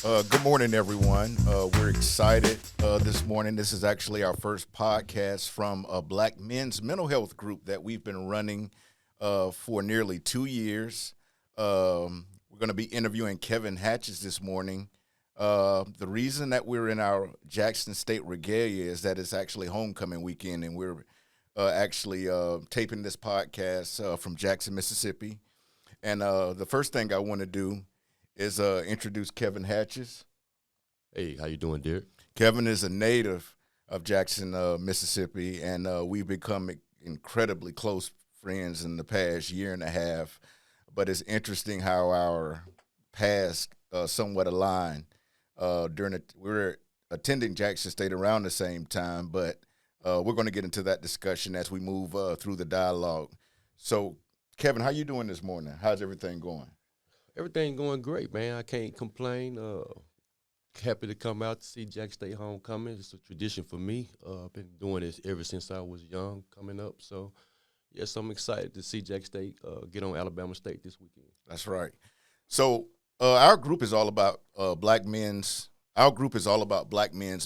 Good morning, everyone. We're excited this morning. This is actually our first podcast from a Black men's mental health group that we've been running for nearly 2 years. We're going to be interviewing Kevin Hatches this morning. The reason that we're in our Jackson State regalia is that it's actually homecoming weekend, and we're actually taping this podcast from Jackson, Mississippi. And the first thing I want to do is introduce Kevin Hatches. Hey, how you doing, Derrick? Kevin is a native of Jackson, Mississippi, and we've become incredibly close friends in the past year and a half. But it's interesting how our paths somewhat align. We were attending Jackson State around the same time, but we're going to get into that discussion as we move through the dialogue. So, Kevin, how you doing this morning? How's everything going? Everything going great, man. I can't complain. Happy to come out to see Jack State homecoming. It's a tradition for me. I've been doing this ever since I was young, coming up. So, yes, I'm excited to see Jack State get on Alabama State this weekend. That's right. So, our group is all about Black men's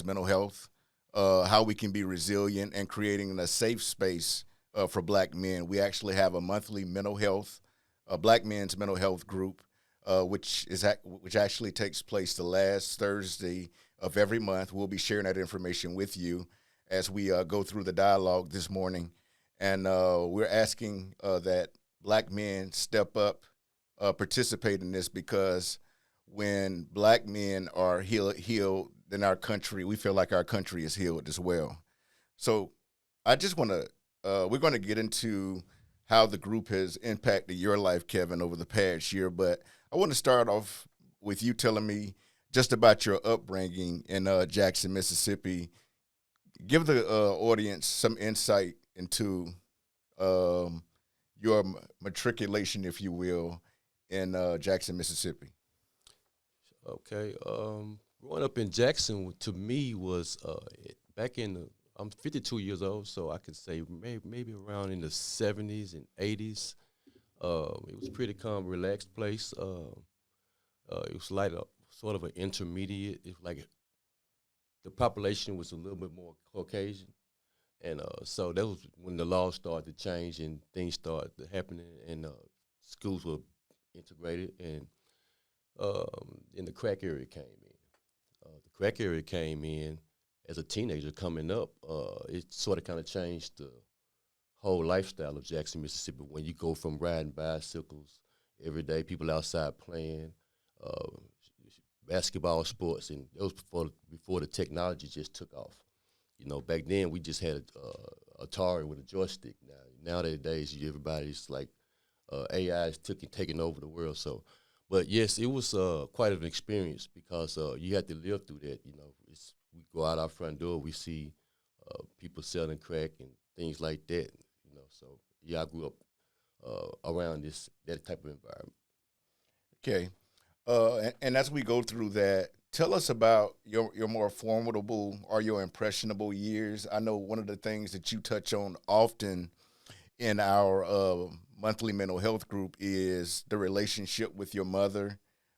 mental health, how we can be resilient, and creating a safe space for Black men. We actually have a monthly Black men's mental health group. Which actually takes place the last Thursday of every month. We'll be sharing that information with you as we go through the dialogue this morning. And we're asking that Black men step up, participate in this, because when Black men are healed, then we feel like our country is healed as well. So I just want to, we're going to get into how the group has impacted your life, Kevin, over the past year, but I want to start off with you telling me just about your upbringing in Jackson, Mississippi. Give the audience some insight into your matriculation, if you will, in Jackson, Mississippi. Okay. Growing up in Jackson, to me, was I'm 52 years old, so I could say maybe around in the 70s and 80s. It was a pretty calm, relaxed place. It was like a sort of an intermediate. It was like the population was a little bit more Caucasian, and so that was when the laws started to change and things started happening, and schools were integrated, and the crack area came in. The crack area came in as a teenager coming up. It sort of kind of changed the whole lifestyle of Jackson, Mississippi, when you go from riding bicycles every day, people outside playing, basketball, sports, and that was before the technology just took off. You know, back then we just had Atari with a joystick. Nowadays, everybody's like AI is taking over the world. So, but yes, it was quite an experience because you had to live through that. You know, we go out our front door, we see people selling crack and things like that. So yeah, I grew up around that type of environment. Okay, and as we go through that, tell us about your more formidable or your impressionable years. I know one of the things that you touch on often in our monthly mental health group is the relationship with your mother,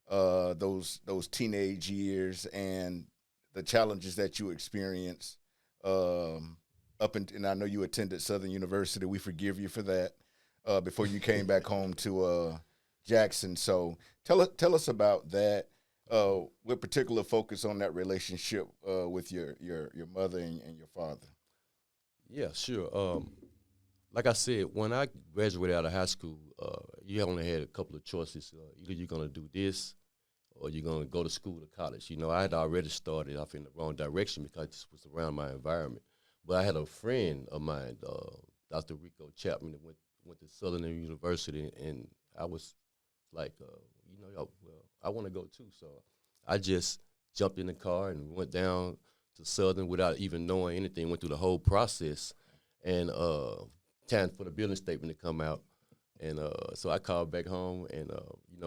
those teenage years, and the challenges that you experience. And I know you attended Southern University. We forgive you for that before you came back home to Jackson. So tell us about that. With particular focus on that relationship with your mother and your father. Yeah, sure. Like I said, when I graduated out of high school, you only had a couple of choices. Either you're going to do this or you're going to go to school or college. You know, I had already started off in the wrong direction because this was around my environment. But I had a friend of mine, Dr. Rico Chapman, that went to Southern University, and I was like, I want to go too. So I just jumped in the car and went down to Southern without even knowing anything, went through the whole process, and time for the building statement to come out. And so I called back home, and,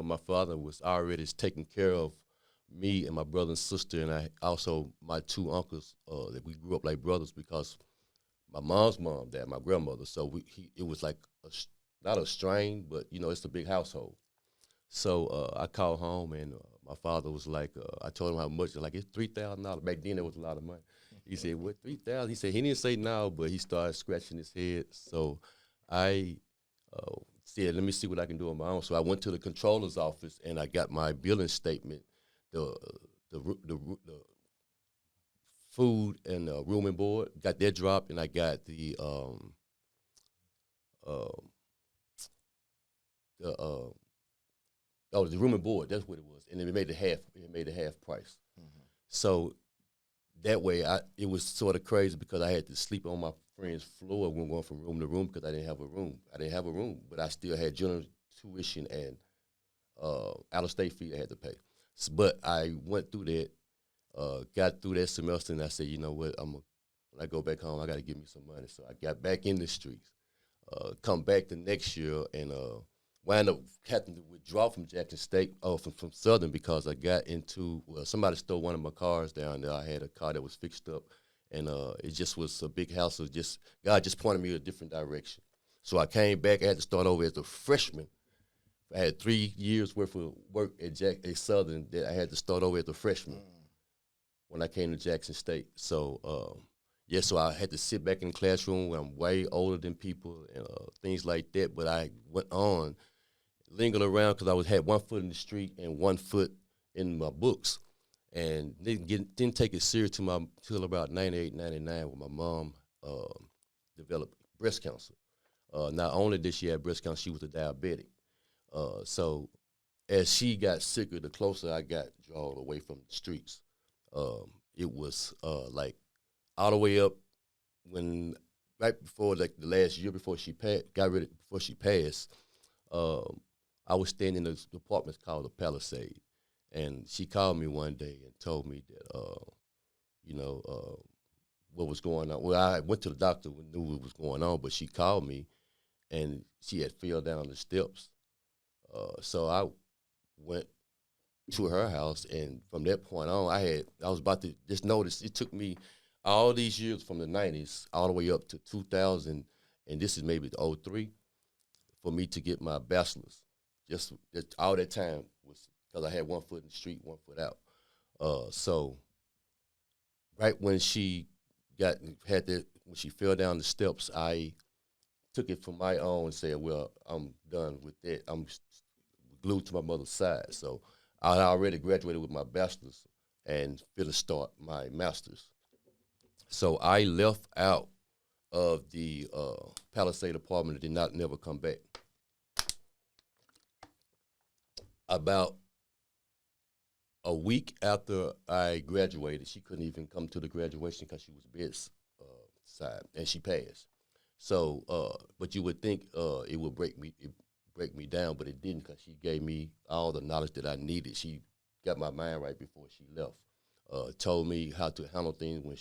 my father was already taking care of me and my brother and sister, and I also my two uncles that we grew up like brothers because my mom's mom, dad, my grandmother. So it was like not a strain, but it's a big household. So I called home, and My father was like, I told him how much. Like, it's $3,000. Back then, it was a lot of money. He said, what, 3,000? He said, he didn't say no, but he started scratching his head. So I said, let me see what I can do on my own. So I went to the controller's office, and I got my billing statement, the food and room and board, got that dropped, and I got the room and board. That's what it was, and it made it half. It made it half price. Mm-hmm. So that way, it was sort of crazy because I had to sleep on my friend's floor when going from room to room because I didn't have a room. But I still had general tuition and out-of-state fee I had to pay. But I went through that, got through that semester, and I said, you know what, when I go back home, I got to give me some money. So I got back in the streets, come back the next year, and wound up having to withdraw from Jackson State, from Southern, because I got into, somebody stole one of my cars down there. I had a car that was fixed up, and it just was a big house. God just pointed me in a different direction. So I came back. I had to start over as a freshman. I had 3 years worth of work at Southern that I had to start over as a freshman when I came to Jackson State. So, so I had to sit back in the classroom where I'm way older than people and things like that. But I went on, lingered around because I had 1 foot in the street and 1 foot in my books. And didn't take it serious till about 98, 99 when my mom developed breast cancer. Not only did she have breast cancer, she was a diabetic. So as she got sicker, the closer I got drawn away from the streets. It was like all the way up right before, like the last year before she passed, I was staying in the apartment called the Palisade. And she called me one day and told me that, what was going on. Well, I went to the doctor and knew what was going on, but she called me, and she had fell down the steps. So I went to her house, and from that point on, I was about to just notice. It took me all these years from the 90s all the way up to 2000, and this is maybe the 03, for me to get my bachelor's. Just all that time was because I had 1 foot in the street, 1 foot out. So right when she when she fell down the steps, I took it from my own and said, well, I'm done with that. I'm glued to my mother's side. So I already graduated with my bachelor's and finna start my master's. So I left out of the Palisade apartment and did not never come back. About a week after I graduated, she couldn't even come to the graduation because she was bedside, and she passed. So, but you would think it would break me down, but it didn't, because she gave me all the knowledge that I needed. She got my mind right before she left. Told me how to handle things when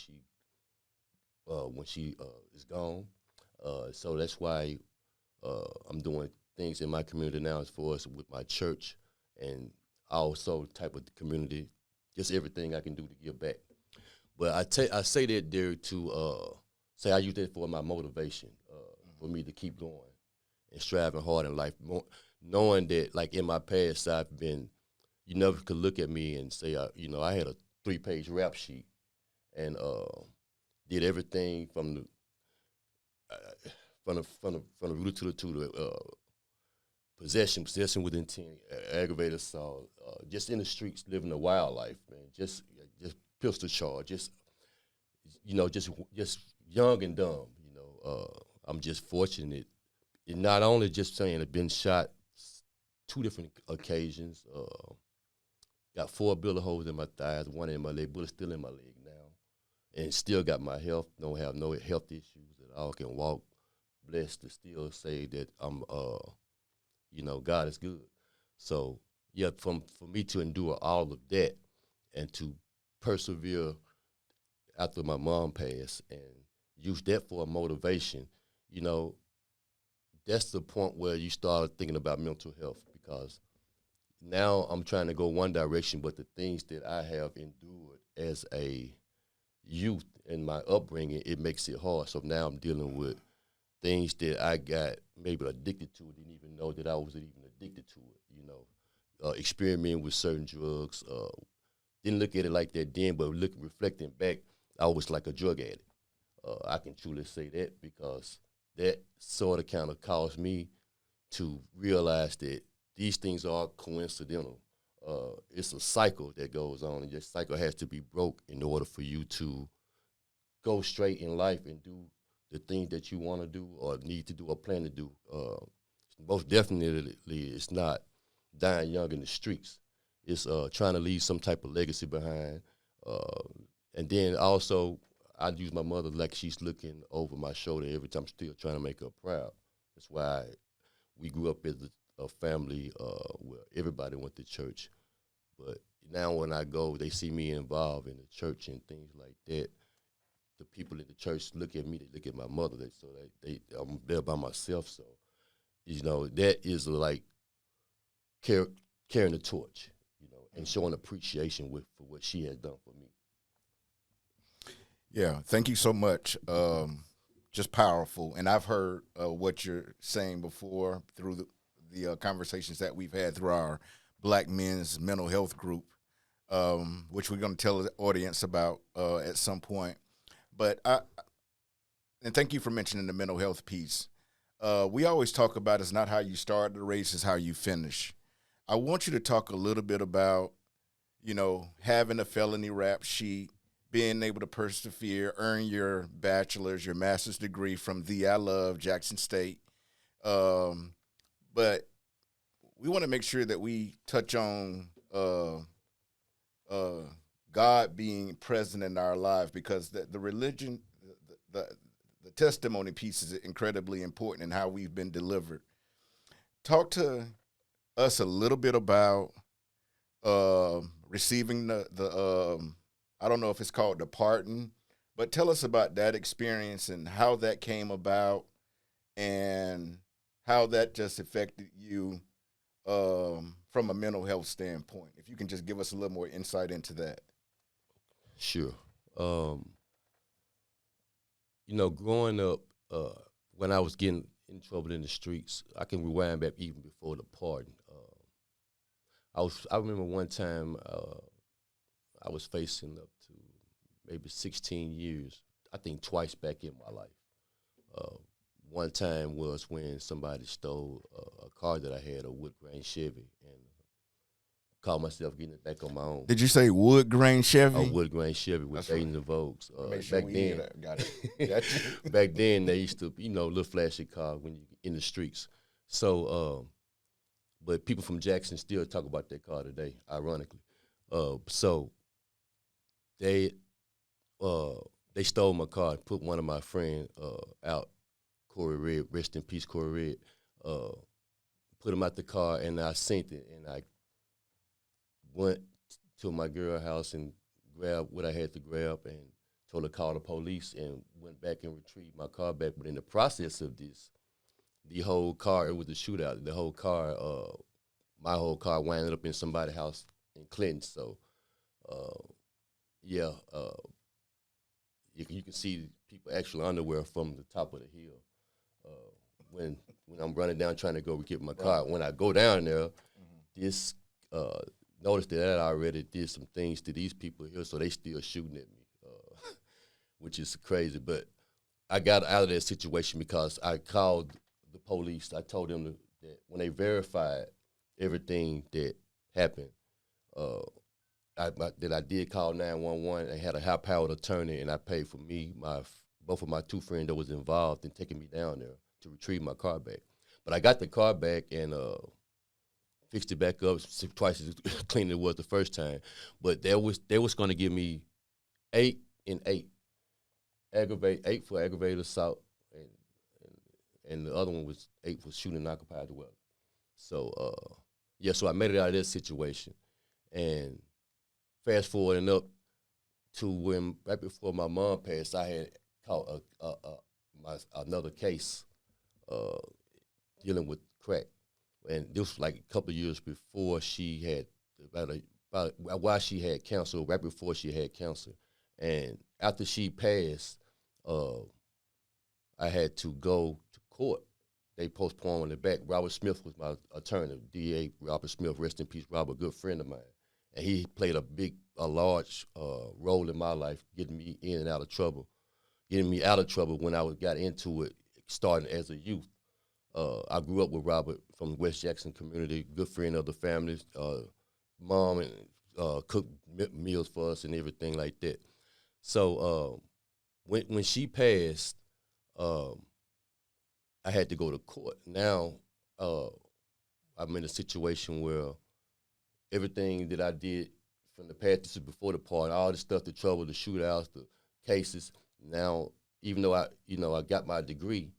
she is gone. So that's why I'm doing things in my community now, as far as with my church, and also type of community, just everything I can do to give back. But I say that there to say I use that for my motivation, for me to keep going and striving hard in life, knowing that, like, in my past, you never could look at me and say, I had a 3-page rap sheet and did everything from the root to the possession with intent, aggravated assault, just in the streets, living a wild life, man. Just pistol charge, just young and dumb. I'm just fortunate. And not only just saying I've been shot 2 different occasions, got 4 bullet holes in my thighs, 1 in my leg, bullet still in my leg now, and still got my health. Don't have no health issues at all. Can walk, blessed to still say that I'm God is good. So, yeah, for me to endure all of that and to persevere after my mom passed and use that for a motivation, that's the point where you start thinking about mental health, because now I'm trying to go one direction, but the things that I have endured as a youth in my upbringing, it makes it hard. So now I'm dealing with things that I got maybe addicted to, didn't even know that I was even addicted to it, experimenting with certain drugs. Didn't look at it like that then, but reflecting back, I was like a drug addict. I can truly say that because that sort of kind of caused me to realize that these things are coincidental. It's a cycle that goes on, and that cycle has to be broke in order for you to go straight in life and do the things that you want to do or need to do or plan to do. Most definitely, it's not dying young in the streets. It's trying to leave some type of legacy behind. And then also, I use my mother like she's looking over my shoulder every time, still trying to make her proud. That's why we grew up as a family where everybody went to church. But now when I go, they see me involved in the church and things like that. The people in the church look at me, they look at my mother, I'm there by myself. So, that is like carrying the torch, and showing appreciation for what she has done for me. Yeah, thank you so much. Just powerful. And I've heard what you're saying before through the conversations that we've had through our Black Men's Mental Health Group, which we're going to tell the audience about at some point. But and thank you for mentioning the mental health piece. We always talk about it's not how you start the race, it's how you finish. I want you to talk a little bit about, having a felony rap sheet, being able to persevere, earn your bachelor's, your master's degree from I Love Jackson State. But we want to make sure that we touch on God being present in our life, because the religion, the testimony piece is incredibly important in how we've been delivered. Talk to us a little bit about receiving the I don't know if it's called the pardon, but tell us about that experience and how that came about and how that just affected you from a mental health standpoint. If you can just give us a little more insight into that. Sure. Growing up, when I was getting in trouble in the streets, I can rewind back even before the pardon. I remember one time I was facing up to maybe 16 years, I think twice back in my life. One time was when somebody stole a car that I had, a wood grain Chevy, and called myself getting it back on my own. Did you say wood grain Chevy? A wood grain Chevy with Dayton's and Vogues. Sure back then, got it. Gotcha. Back then they used to, little flashy car when you in the streets. So, but people from Jackson still talk about that car today, ironically. So they stole my car and put one of my friends out, Corey Red, rest in peace, Corey Red. Put him out the car, and I sent it, and I went to my girl house and grabbed what I had to grab and told her to call the police, and went back and retrieved my car back. But in the process of this, the whole car, it was a shootout. The whole car, my whole car wound up in somebody's house in Clinton. So, you can see people actually underwear from the top of the hill when I'm running down trying to go get my car. When I go down there, this notice that I already did some things to these people here, so they still shooting at me, which is crazy. But I got out of that situation because I called the police. I told them that when they verified everything that happened, that I did call 911. I had a high-powered attorney, and I paid for me, both of my two friends that was involved in taking me down there to retrieve my car back. But I got the car back and fixed it back up twice as clean as it was the first time. But they was going to give me 8 and 8. 8 for aggravated assault, and the other one was 8 for shooting an occupied dwelling. So, so I made it out of that situation. And fast forwarding up to when, right before my mom passed, I had caught another case dealing with crack. And this was like a couple of years before she had, while she had cancer, right before she had cancer. And after she passed, I had to go to court they postponed on the back. Robert Smith was my attorney, DA Robert Smith, rest in peace, Robert, a good friend of mine. And he played a large role in my life, getting me in and out of trouble, getting me out of trouble when I got into it, starting as a youth. I grew up with Robert from the West Jackson community, good friend of the family. Mom and cooked meals for us and everything like that. So when she passed, I had to go to court. Now I'm in a situation where everything that I did from the past, this is before the party, all the stuff, the trouble, the shootouts, the cases. Now, even though I got my degree,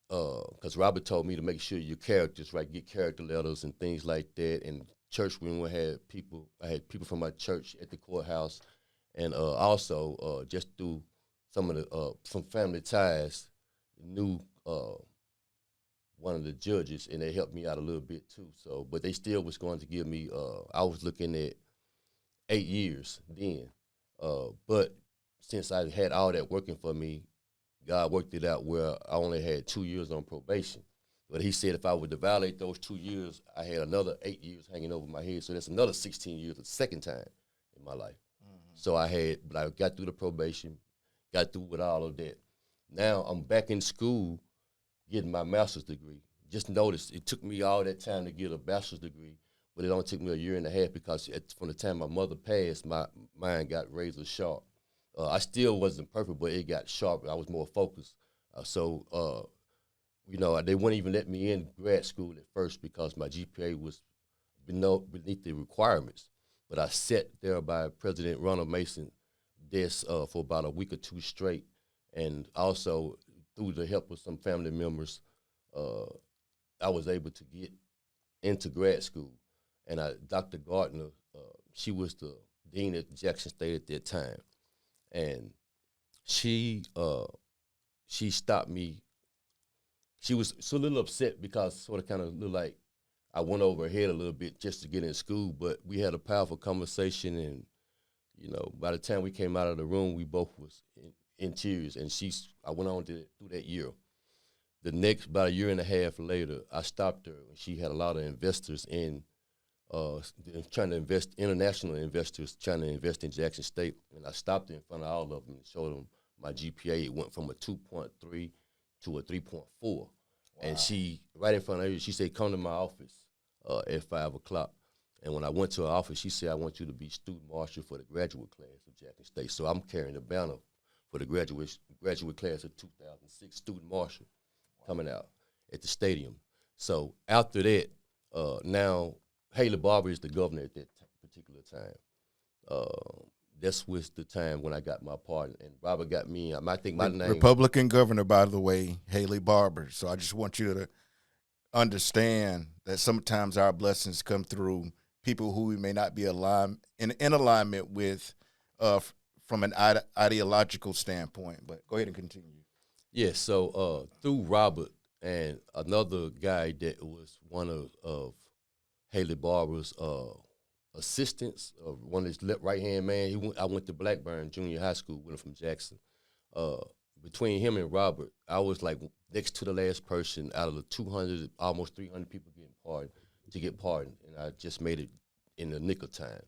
because Robert told me to make sure your character's right, get character letters and things like that. And church, when I had people from my church at the courthouse, and also just through some of the from family ties, knew one of the judges, and they helped me out a little bit too. So, but they still was going to give me. I was looking at 8 years then, but since I had all that working for me, God worked it out where I only had 2 years on probation. But he said if I were to violate those 2 years, I had another 8 years hanging over my head. So that's another 16 years, the second time in my life. Mm-hmm. So but I got through the probation, got through with all of that. Now I'm back in school getting my master's degree. Just notice it took me all that time to get a bachelor's degree, but it only took me a year and a half because from the time my mother passed, my mind got razor sharp. I still wasn't perfect, but it got sharp. I was more focused. They wouldn't even let me in grad school at first because my GPA was beneath the requirements. But I sat there by President Ronald Mason's desk for about a week or two straight, and also through the help of some family members, I was able to get into grad school. And Dr. Gardner, she was the dean at Jackson State at that time, and she stopped me. She was so a little upset because sort of kind of looked like I went over her head a little bit just to get in school, but we had a powerful conversation, and by the time we came out of the room, we both was in tears, and I went on through that year. About a year and a half later, I stopped her. She had a lot of investors trying to invest, international investors trying to invest in Jackson State, and I stopped her in front of all of them and showed them my GPA. It went from a 2.3 to a 3.4. Wow. And she, right in front of her, she said, come to my office at 5 o'clock. And when I went to her office, she said, I want you to be student marshal for the graduate class of Jackson State. So I'm carrying the banner for the graduate class of 2006, student marshal, coming out at the stadium. So after that, now Haley Barber is the governor at that particular time. This was the time when I got my pardon, and Robert got me. I think my name. Republican governor, by the way, Haley Barber. So I just want you to understand that sometimes our blessings come through people who we may not be in alignment with from an ideological standpoint. But go ahead and continue. Yeah, so through Robert and another guy that was one of Haley Barber's assistants, one of his right-hand man, I went to Blackburn Junior High School with him from Jackson. Between him and Robert, I was like next to the last person out of the 200, almost 300 people get pardoned, and I just made it in the nick of time.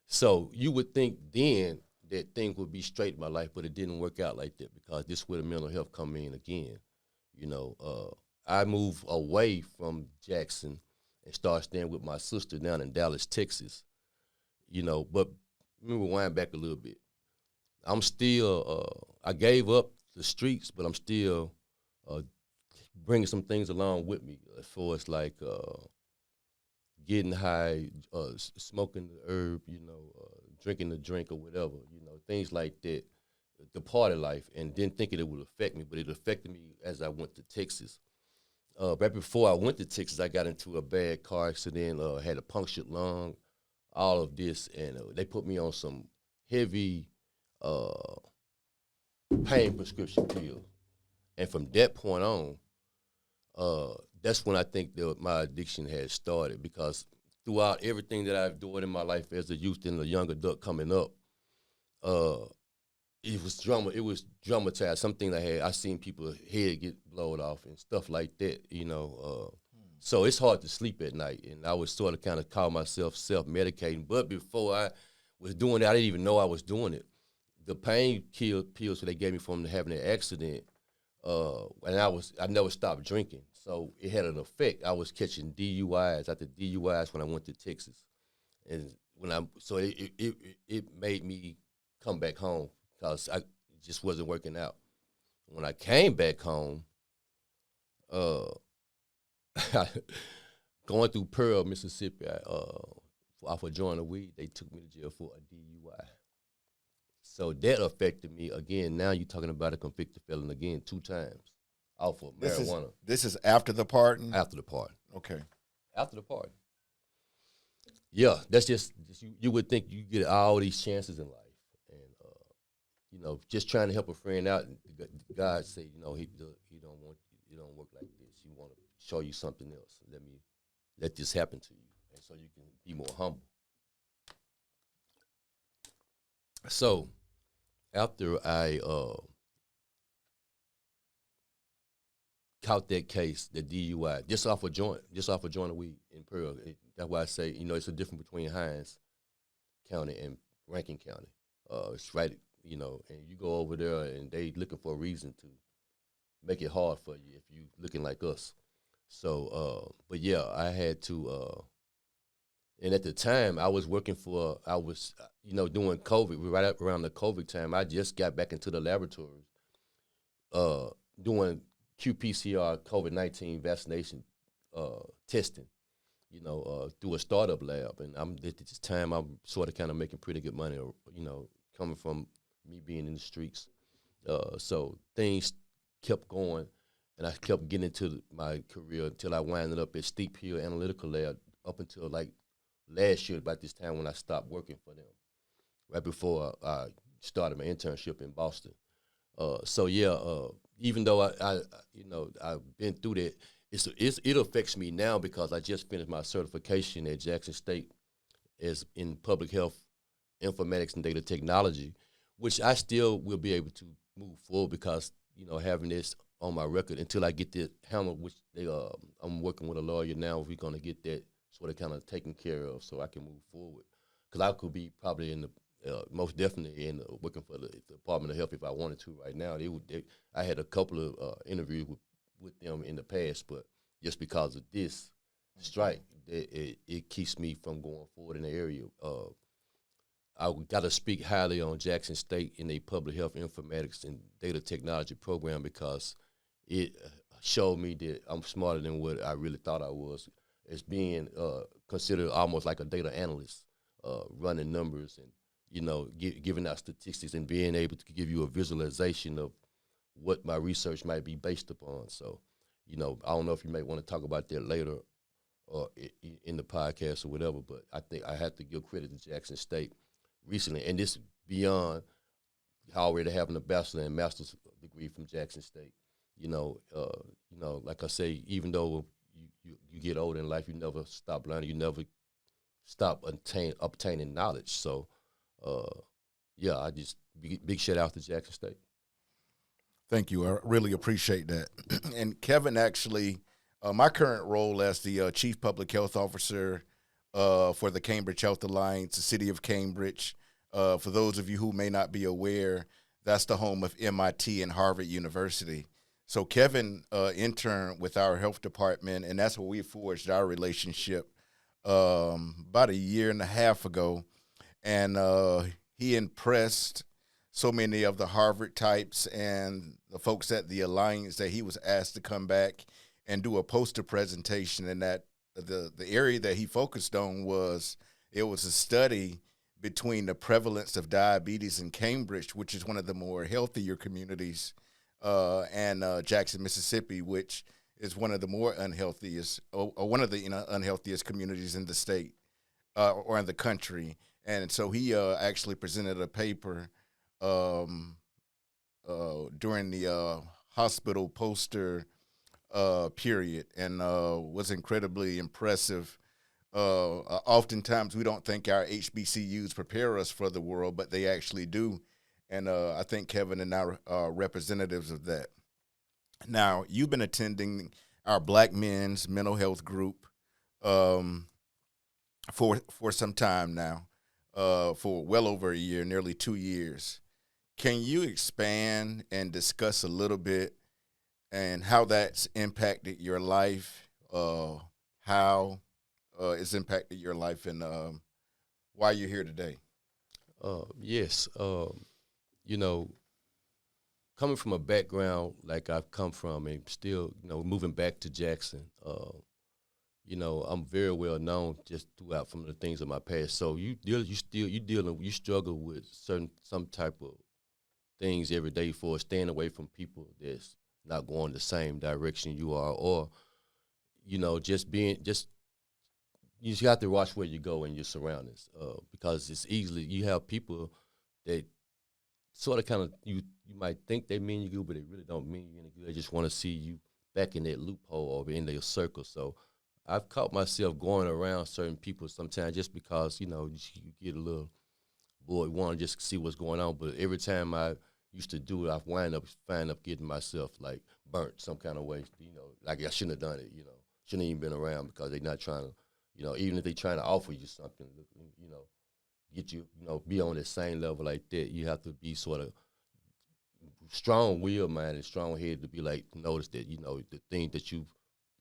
So you would think then that things would be straight in my life, but it didn't work out like that because this is where the mental health come in again. I moved away from Jackson and started staying with my sister down in Dallas, Texas. But let me rewind back a little bit. I'm still, I gave up the streets, but I'm still bringing some things along with me as far as like getting high, smoking the herb, drinking the drink or whatever, things like that, the party life, and didn't think it would affect me, but it affected me as I went to Texas. Right before I went to Texas, I got into a bad car accident, had a punctured lung, all of this, and they put me on some heavy pain prescription pills. And from that point on, that's when I think that my addiction had started, because throughout everything that I've done in my life as a youth and a young adult coming up, it was drama. It was dramatized. Something I seen people head get blown off and stuff like that. So it's hard to sleep at night, and I was sort of kind of call myself self-medicating. But before I was doing that, I didn't even know I was doing it. The pain pills that they gave me from having an accident, and I never stopped drinking, so it had an effect. I was catching DUIs after DUIs when I went to Texas, and it made me come back home because I just wasn't working out. When I came back home, going through Pearl, Mississippi, off of joint of weed, they took me to jail for a DUI. So that affected me again. Now you're talking about a convicted felon again 2 times off of marijuana. This is after the pardon? After the pardon. Okay. After the pardon. Yeah, that's just you would think you get all these chances in life. And, just trying to help a friend out, God say, he don't work like this. He want to show you something else. Let this happen to you, and so you can be more humble. So, after I caught that case, the DUI, just off a joint of weed in Pearl. That's why I say, it's a difference between Hinds County and Rankin County. It's right, and you go over there and they looking for a reason to make it hard for you if you looking like us. So, but yeah, I had to, and at the time I was doing COVID, right up around the COVID time. I just got back into the laboratory, doing qPCR COVID-19 vaccination testing, through a startup lab. And at this time, I'm sort of kind of making pretty good money, coming from me being in the streets. So things kept going, and I kept getting into my career until I wound up at Steep Hill Analytical Lab up until like last year, about this time when I stopped working for them, right before I started my internship in Boston. Even though I've been through that, it affects me now because I just finished my certification at Jackson State as in public health, informatics, and data technology, which I still will be able to move forward because having this on my record until I get this handled, which I'm working with a lawyer now. We're going to get that sort of kind of taken care of so I can move forward. Because I could be probably most definitely working for the Department of Health if I wanted to right now. I had a couple of interviews with them in the past, but just because of this strike, it keeps me from going forward in the area. I got to speak highly on Jackson State in a public health informatics and data technology program because it showed me that I'm smarter than what I really thought I was, as being considered almost like a data analyst, running numbers and giving out statistics and being able to give you a visualization of what my research might be based upon. So, I don't know if you may want to talk about that later or in the podcast or whatever, but I think I have to give credit to Jackson State recently, and this beyond already having a bachelor and master's degree from Jackson State. Like I say, even though you get older in life, you never stop learning, you never stop obtaining knowledge. So, I just big shout out to Jackson State. Thank you. I really appreciate that. And Kevin, actually, my current role as the Chief Public Health Officer for the Cambridge Health Alliance, the city of Cambridge. For those of you who may not be aware, that's the home of MIT and Harvard University. So Kevin interned with our health department, and that's where we forged our relationship about 1.5 years ago. And he impressed so many of the Harvard types and the folks at the Alliance that he was asked to come back and do a poster presentation. And that the area that he focused on was a study between the prevalence of diabetes in Cambridge, which is one of the more healthier communities, and Jackson, Mississippi, which is one of the more unhealthiest, or one of the unhealthiest communities in the state or in the country. And so he actually presented a paper during the hospital poster period, and was incredibly impressive. Oftentimes we don't think our HBCUs prepare us for the world, but they actually do. And I think Kevin and I are representatives of that. Now, you've been attending our Black Men's Mental Health Group um, for some time now, for well over a year, nearly 2 years. Can you expand and discuss a little bit and how that's impacted your life, how it's impacted your life, and why you're here today? Yes. You know, coming from a background like I've come from, and still, moving back to Jackson, I'm very well known just throughout from the things of my past. So you struggle with some type of things every day for staying away from people that's not going the same direction you are, or just you just have to watch where you go in your surroundings, because it's easily you have people that sort of kind of you might think they mean you good, but they really don't mean you any good. They just want to see you back in that loophole or in their circle. So I've caught myself going around certain people sometimes just because you get a little bored, want to just see what's going on. But every time I used to do it, I find up getting myself like burnt some kind of way. Like I shouldn't have done it. Shouldn't have even been around because they're not trying to. Even if they're trying to offer you something, get you, be on the same level like that, you have to be sort of strong-willed minded, strong-headed to be like, notice that, the thing that you've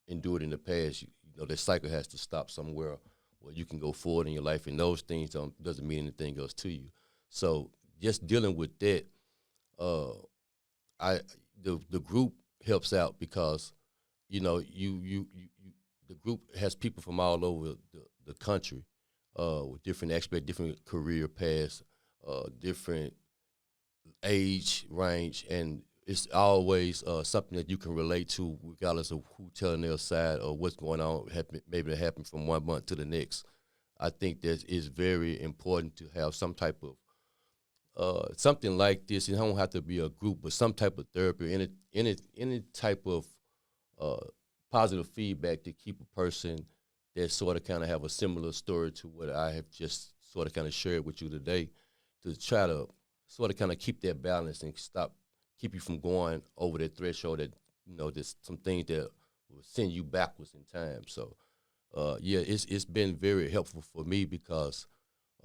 endured in the past, that cycle has to stop somewhere where you can go forward in your life, and those things doesn't mean anything else to you. So just dealing with that, the group helps out because, the group has people from all over the country with different aspects, different career paths, different age range, and it's always something that you can relate to regardless of who telling their side or what's going on, maybe it happened from 1 month to the next. I think that it's very important to have some type of something like this. It don't have to be a group, but some type of therapy, any type of positive feedback to keep a person that sort of kind of have a similar story to what I have just sort of kind of shared with you today, to try to sort of kind of keep that balance and keep you from going over that threshold that, there's some things that will send you backwards in time. So, it's been very helpful for me because,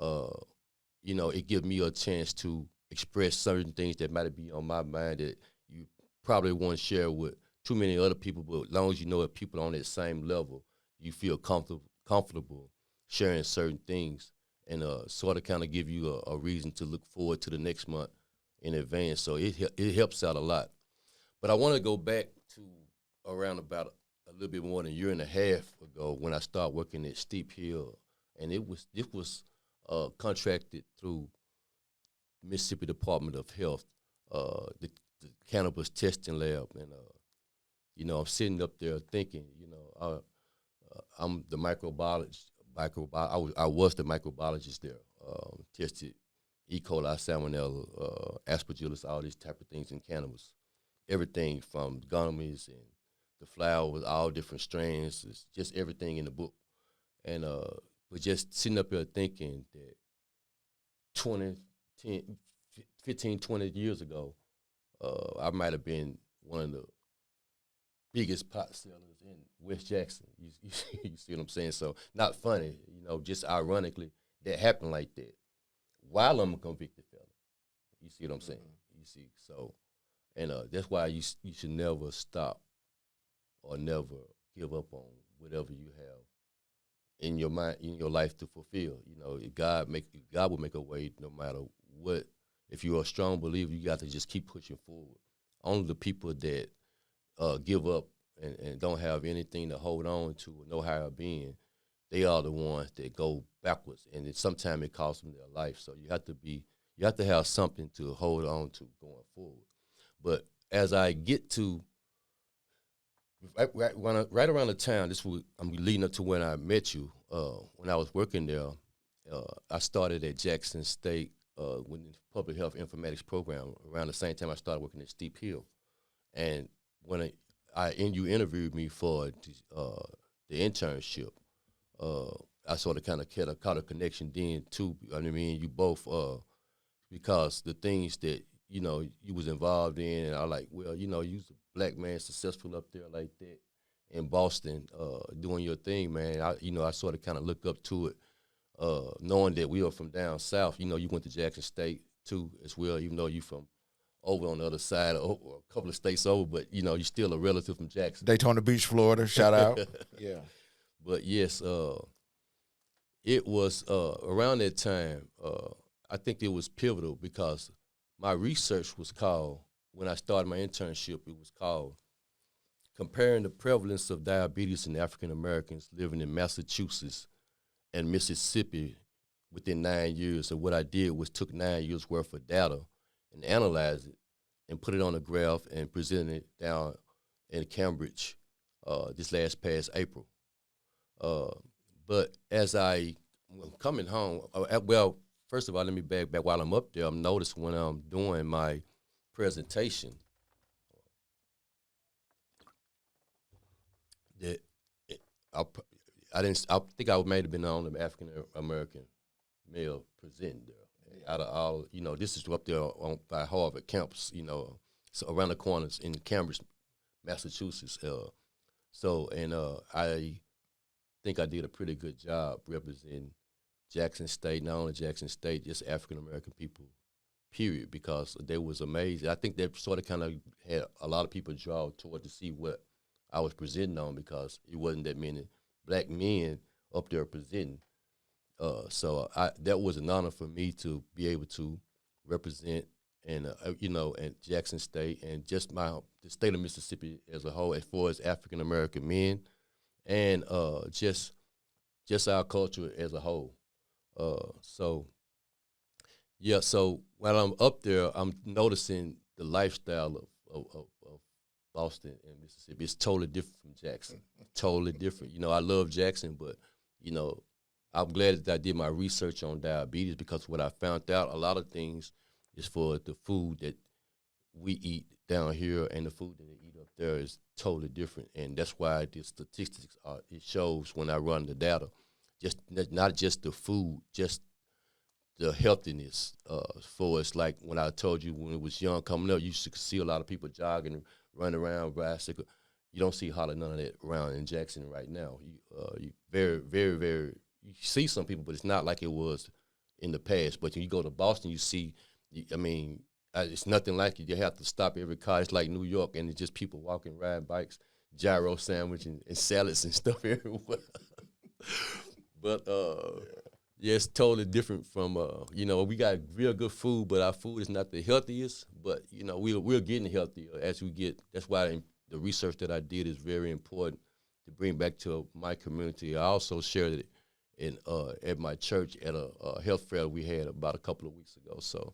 it gives me a chance to express certain things that might be on my mind that you probably won't share with too many other people, but as long as you know that people on that same level, you feel comfortable sharing certain things, and sort of kind of give you a reason to look forward to the next month in advance. So it helps out a lot. But I want to go back to around about a little bit more than a year and a half ago when I started working at Steep Hill, and it was contracted through Mississippi Department of Health, the cannabis testing lab, and I'm sitting up there thinking, I'm the microbiologist. I was the microbiologist there. Tested E. coli, salmonella, aspergillus, all these type of things in cannabis. Everything from gummies and the flowers, all different strains. It's just everything in the book. And but just sitting up here thinking that 15, 20 years ago, I might have been one of the biggest pot sellers in West Jackson. You see what I'm saying? So not funny, just ironically, that happened like that while I'm a convicted felon. You see what I'm saying? You see, so, and that's why you should never stop or never give up on whatever you have in your mind, in your life to fulfill. God will make a way no matter what. If you're a strong believer, you got to just keep pushing forward. Only the people that give up and don't have anything to hold on to or no higher being, they are the ones that go backwards, and sometimes it costs them their life. So you have to have something to hold on to going forward. But as I get to right around the time, I'm leading up to when I met you. When I was working there, I started at Jackson State with the public health informatics program. Around the same time, I started working at Steep Hill, and when you interviewed me for the internship, I sort of kind of caught a connection then too. You both because the things that, you was involved in, and I like, well, you was a black man successful up there like that in Boston, doing your thing, man. I sort of kind of look up to it, knowing that we are from down south. You went to Jackson State too as well, even though you from over on the other side or a couple of states over, but you're still a relative from Jackson. Daytona Beach, Florida, shout out. Yeah. But yes, it was around that time, I think it was pivotal because my research was called, when I started my internship, it was called Comparing the Prevalence of Diabetes in African Americans Living in Massachusetts and Mississippi within 9 years. So what I did was took 9 years worth of data and analyzed it and put it on a graph and presented it down in Cambridge this past April. But as I'm coming home, well, first of all, let me back while I'm up there. I'm noticing when I'm doing my presentation that I think I may have been the only African American male presenting there. Out of all, this is up there by Harvard campus, so around the corners in Cambridge, Massachusetts. I think I did a pretty good job representing Jackson State, not only Jackson State, just African American people, period, because they was amazing. I think that sort of kind of had a lot of people draw toward to see what I was presenting on, because it wasn't that many black men up there presenting. So that was an honor for me to be able to represent and Jackson State and just the state of Mississippi as a whole, as far as African American men, and just our culture as a whole. So while I'm up there, I'm noticing the lifestyle of Boston and Mississippi. It's totally different from Jackson. Totally different. I love Jackson, but I'm glad that I did my research on diabetes, because what I found out, a lot of things is for the food that we eat down here and the food that they eat up there is totally different. And that's why the statistics it shows when I run the data, just not just the food, just the healthiness. For us, like when I told you when it was young coming up, you should see a lot of people jogging, running around, bicycle. You don't see hardly none of that around in Jackson right now. You very, very, very. You see some people, but it's not like it was in the past. But when you go to Boston, you see, it's nothing like it. You have to stop every car. It's like New York, and it's just people walking, riding bikes, gyro sandwich, and salads and stuff everywhere. But, yeah, it's totally different from, we got real good food, but our food is not the healthiest. But, we're getting healthier as we get. That's why the research that I did is very important to bring back to my community. I also shared it at my church at a health fair we had about a couple of weeks ago. So,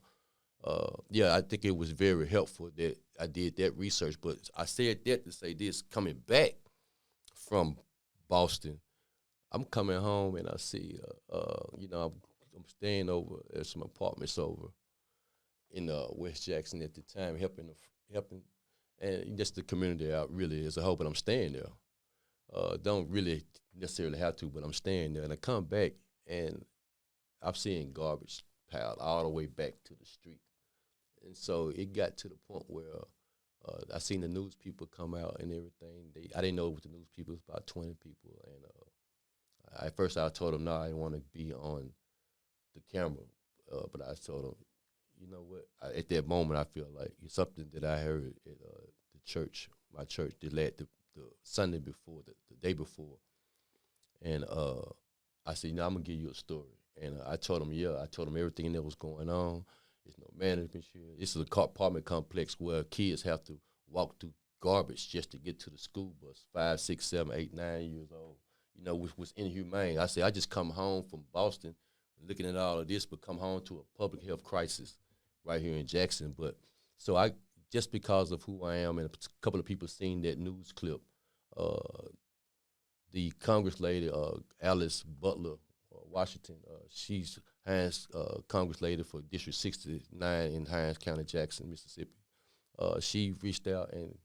I think it was very helpful that I did that research. But I said that to say this, coming back from Boston, I'm coming home and I see, I'm staying over at some apartments over in West Jackson at the time, helping, and just the community out really as a whole, but I'm staying there. Don't really necessarily have to, but I'm staying there. And I come back, and I'm seeing garbage piled all the way back to the street. And so it got to the point where I seen the news people come out and everything. I didn't know it was the news people. It was about 20 people. And at first I told them, no, I didn't want to be on the camera. But I told them, you know what? At that moment, I feel like it's something that I heard at the church, my church, the Sunday before, the day before. And I said, I'm going to give you a story. And I told him, I told him everything that was going on. There's no management here. This is an apartment complex where kids have to walk through garbage just to get to the school bus, 5, 6, 7, 8, 9 years old, which was inhumane. I said, I just come home from Boston looking at all of this, but come home to a public health crisis right here in Jackson. But so just because of who I am, and a couple of people seen that news clip, the Congress lady, Alice Butler Washington, she's Hines Congress lady for District 69 in Hines County, Jackson, Mississippi. She reached out and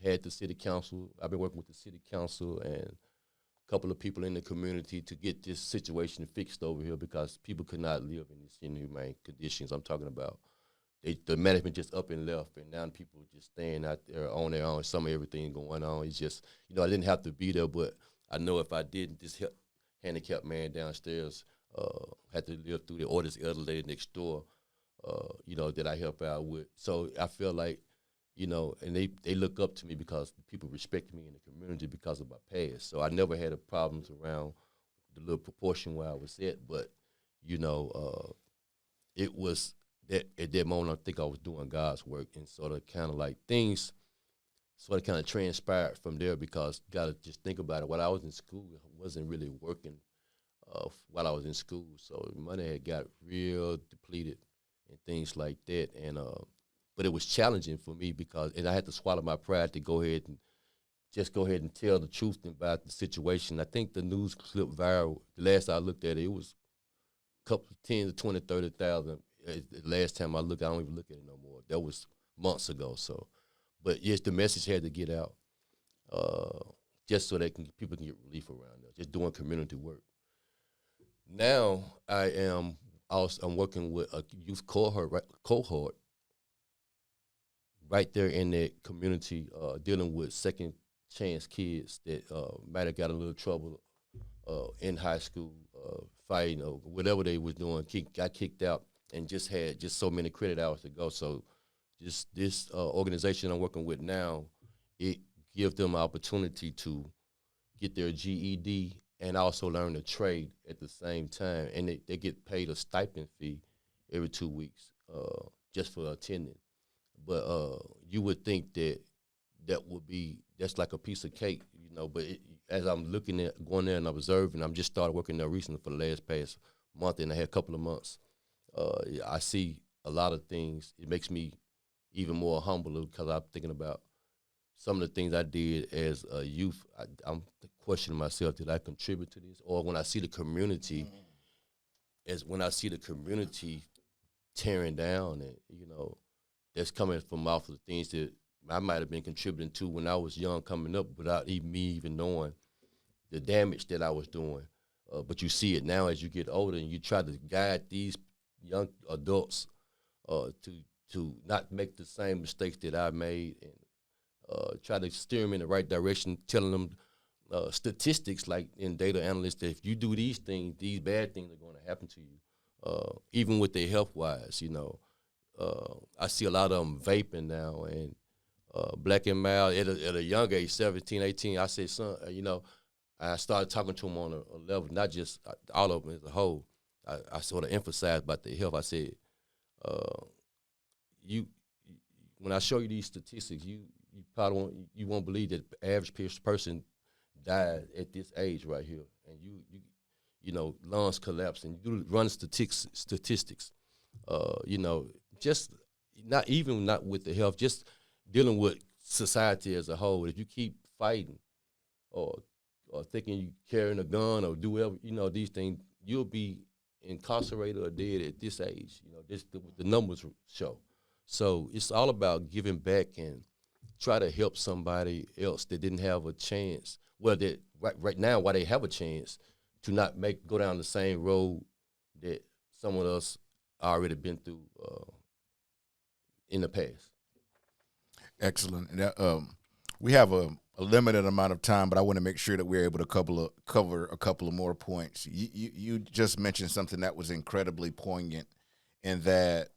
had the city council. I've been working with the city council and a couple of people in the community to get this situation fixed over here, because people could not live in these inhumane conditions. I'm talking about the management just up and left, and now people just staying out there on their own. Some of everything going on. It's just, I didn't have to be there, but I know if I didn't, this handicapped man downstairs had to live through or this other lady next door, that I help out with. So I feel like, and they look up to me because people respect me in the community because of my past. So I never had problems around the little proportion where I was at, but, it was that at that moment I think I was doing God's work, and sort of kind of like things sort of kind of transpired from there, because you got to just think about it. While I was in school, I wasn't really working while I was in school, so money had got real depleted and things like that, and but it was challenging for me and I had to swallow my pride to go ahead and tell the truth about the situation. I think the news clip viral, the last I looked at it, it was a couple 10 to 20, 30,000. The last time I looked, I don't even look at it no more. That was months ago. So, but yes, the message had to get out, just so people can get relief around there, just doing community work. Now I'm working with a youth cohort right there in that community, dealing with second chance kids that might have got a little trouble in high school, fighting or whatever they was doing, got kicked out, and just had so many credit hours to go. So this organization I'm working with now, it gives them an opportunity to get their GED and also learn a trade at the same time. And they get paid a stipend fee every 2 weeks just for attending. But you would think that's like a piece of cake, but as I'm looking at going there and observing, I'm just started working there recently for the past month and a half, couple of months. I see a lot of things. It makes me even more humble because I'm thinking about some of the things I did as a youth. I'm questioning myself, did I contribute to this? Or when I see the community, tearing down, and, that's coming from off of the things that I might have been contributing to when I was young coming up without me even knowing the damage that I was doing. But you see it now as you get older, and you try to guide these young adults to not make the same mistakes that I made, and try to steer them in the right direction, telling them statistics like in data analysts that if you do these things, these bad things are going to happen to you, even with their health-wise, I see a lot of them vaping now, and black and mild at a young age, 17, 18. I said, son, I started talking to them on a level, not just all of them as a whole. I sort of emphasized about their health. I said, when I show you these statistics, you probably won't believe that the average person died at this age right here, and lungs collapse, and you run statistics. Just not with the health, just dealing with society as a whole. If you keep fighting or thinking you carrying a gun or do whatever, these things, you'll be incarcerated or dead at this age. The numbers show. So it's all about giving back and try to help somebody else that didn't have a chance. Well, that right now, why they have a chance to not go down the same road that some of us already been through in the past. Excellent. We have a limited amount of time, but I want to make sure that we're able to cover a couple of more points. You just mentioned something that was incredibly poignant, in that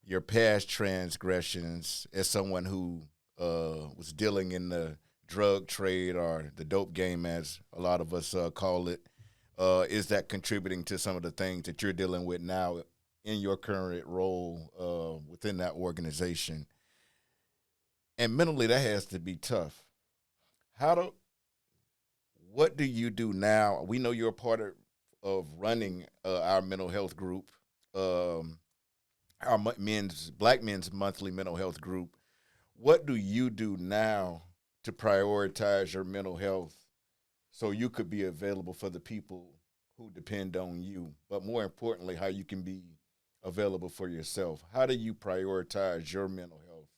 your past transgressions, as someone who was dealing in the drug trade or the dope game, as a lot of us call it, is that contributing to some of the things that you're dealing with now in your current role within that organization? And mentally, that has to be tough. What do you do now? We know you're a part of running our mental health group, our Black Men's Monthly Mental Health Group. What do you do now to prioritize your mental health so you could be available for the people who depend on you? But more importantly, how you can be available for yourself. How do you prioritize your mental health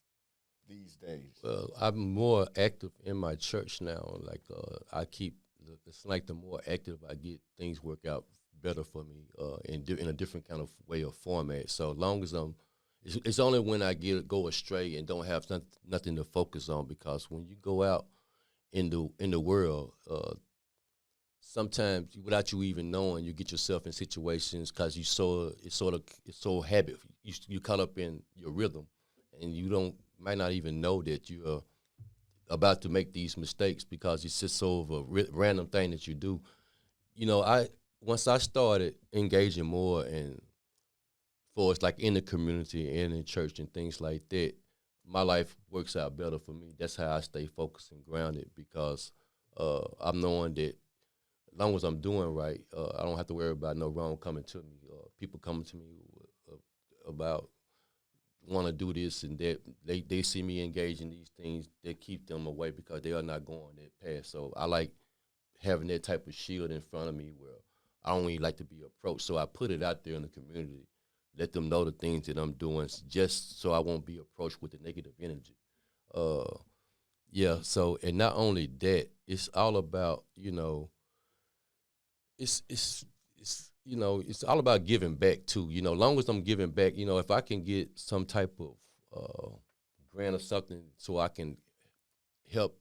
these days? Well, I'm more active in my church now. Like it's like the more active I get, things work out better for me in a different kind of way or format. So as long as I'm It's only when I go astray and don't have nothing to focus on, because when you go out in the world, sometimes without you even knowing, you get yourself in situations because it's so habit. You caught up in your rhythm, and you might not even know that you're about to make these mistakes because it's just so of a random thing that you do. Once I started engaging more and for it's like in the community and in church and things like that, my life works out better for me. That's how I stay focused and grounded, because I'm knowing that as long as I'm doing right, I don't have to worry about no wrong coming to me. People coming to me about want to do this and that. They see me engage in these things that keep them away because they are not going that path. So I like having that type of shield in front of me where I don't even like to be approached. So I put it out there in the community, let them know the things that I'm doing, just so I won't be approached with the negative energy. Yeah. So, and not only that, it's all about, it's all about giving back too. Long as I'm giving back, if I can get some type of grant or something so I can help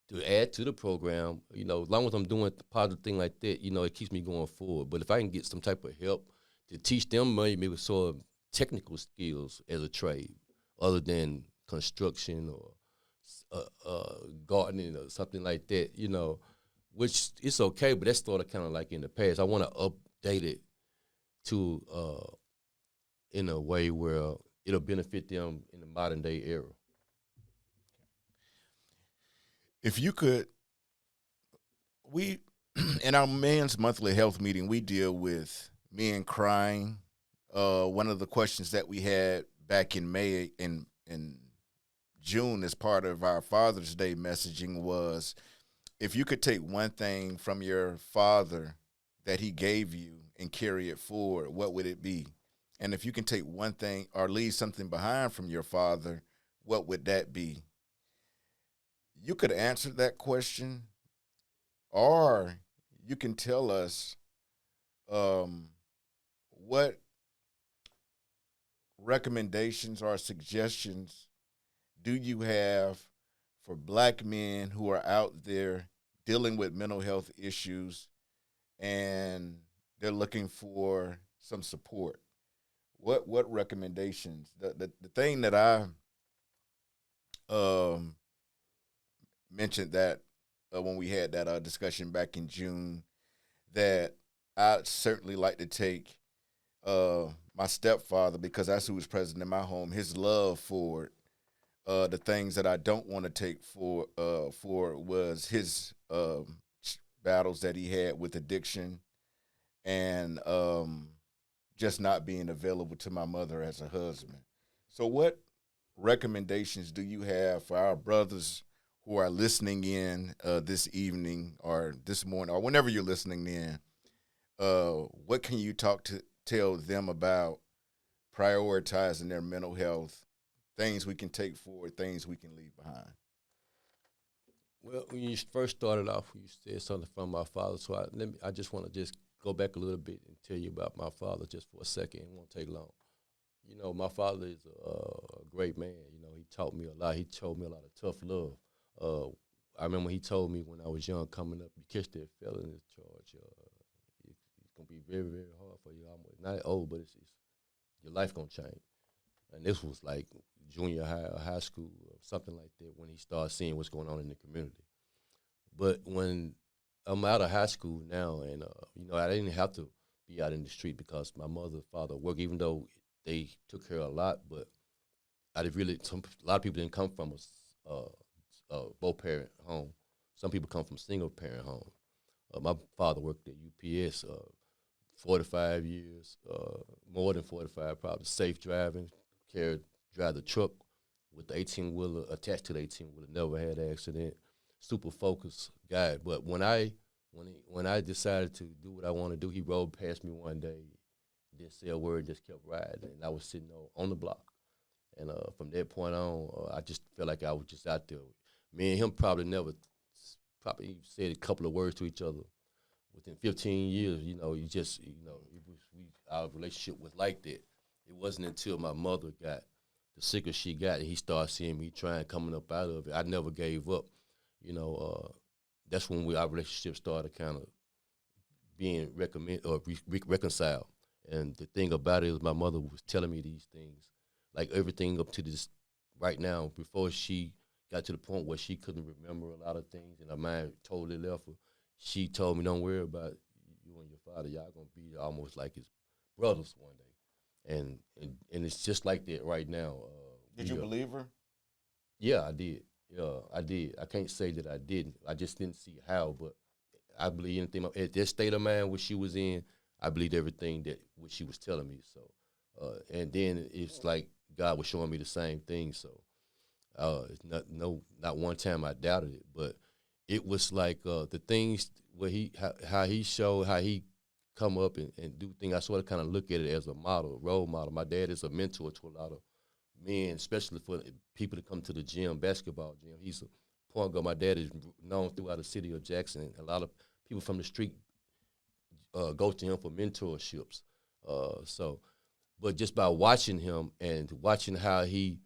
to add to the program, as long as I'm doing a positive thing like that, it keeps me going forward. But if I can get some type of help to teach them maybe sort of technical skills as a trade, other than construction or gardening or something like that, which it's okay, but that's sort of kind of like in the past. I want to update it to in a way where it'll benefit them in the modern day era. If you could, we in our men's monthly health meeting, we deal with men crying. One of the questions that we had back in May in June as part of our Father's Day messaging was, if you could take one thing from your father that he gave you and carry it forward, what would it be? And if you can take one thing or leave something behind from your father, what would that be? You could answer that question, or you can tell us what recommendations or suggestions do you have for black men who are out there dealing with mental health issues and they're looking for some support? What recommendations? The thing that I mentioned that when we had that discussion back in June, that I'd certainly like to take my stepfather, because that's who was present in my home, his love for the things that I don't want to take for was his battles that he had with addiction and just not being available to my mother as a husband. So what recommendations do you have for our brothers who are listening in this evening or this morning or whenever you're listening in? What can you tell them about prioritizing their mental health, things we can take forward, things we can leave behind? Well, when you first started off, you said something from my father, so I just want to just go back a little bit and tell you about my father just for a second. It won't take long. My father is a great man. He taught me a lot. He showed me a lot of tough love. I remember he told me when I was young, coming up, you catch that felony charge, it's going to be very, very hard for you. I'm not old, but it's your life going to change. And this was like junior high or high school or something like that when he started seeing what's going on in the community. But when I'm out of high school now, and I didn't have to be out in the street because my mother and father work, even though they took care of a lot, but a lot of people didn't come from a both parent home. Some people come from single parent home. My father worked at UPS 45 years, more than 45 probably, safe driving, drive the truck with the 18-wheeler attached to the 18-wheeler, never had an accident, super focused guy. But when I decided to do what I want to do, he rode past me one day, didn't say a word, just kept riding, and I was sitting on the block. And from that point on, I just felt like I was just out there. Me and him probably said a couple of words to each other. Within 15 years, our relationship was like that. It wasn't until my mother got the sicker she got, and he started seeing me trying coming up out of it. I never gave up. You know, that's when our relationship started kind of being reconciled. And the thing about it is my mother was telling me these things, like everything up to this right now, before she got to the point where she couldn't remember a lot of things and her mind totally left her. She told me, don't worry about you and your father. Y'all going to be almost like his brothers one day. And it's just like that right now. Did you believe her? Yeah, I did. Yeah, I did. I can't say that I didn't. I just didn't see how, but I believe anything. At that state of mind where she was in, I believed everything that what she was telling me. So, and then it's like God was showing me the same thing. So, it's not one time I doubted it, but it was like the things where how he showed how he come up and do things. I sort of kind of look at it as a model, role model. My dad is a mentor to a lot of men, especially for people that come to the gym, basketball gym. He's a point guard. My dad is known throughout the city of Jackson. A lot of people from the street go to him for mentorships. But just by watching him and watching how he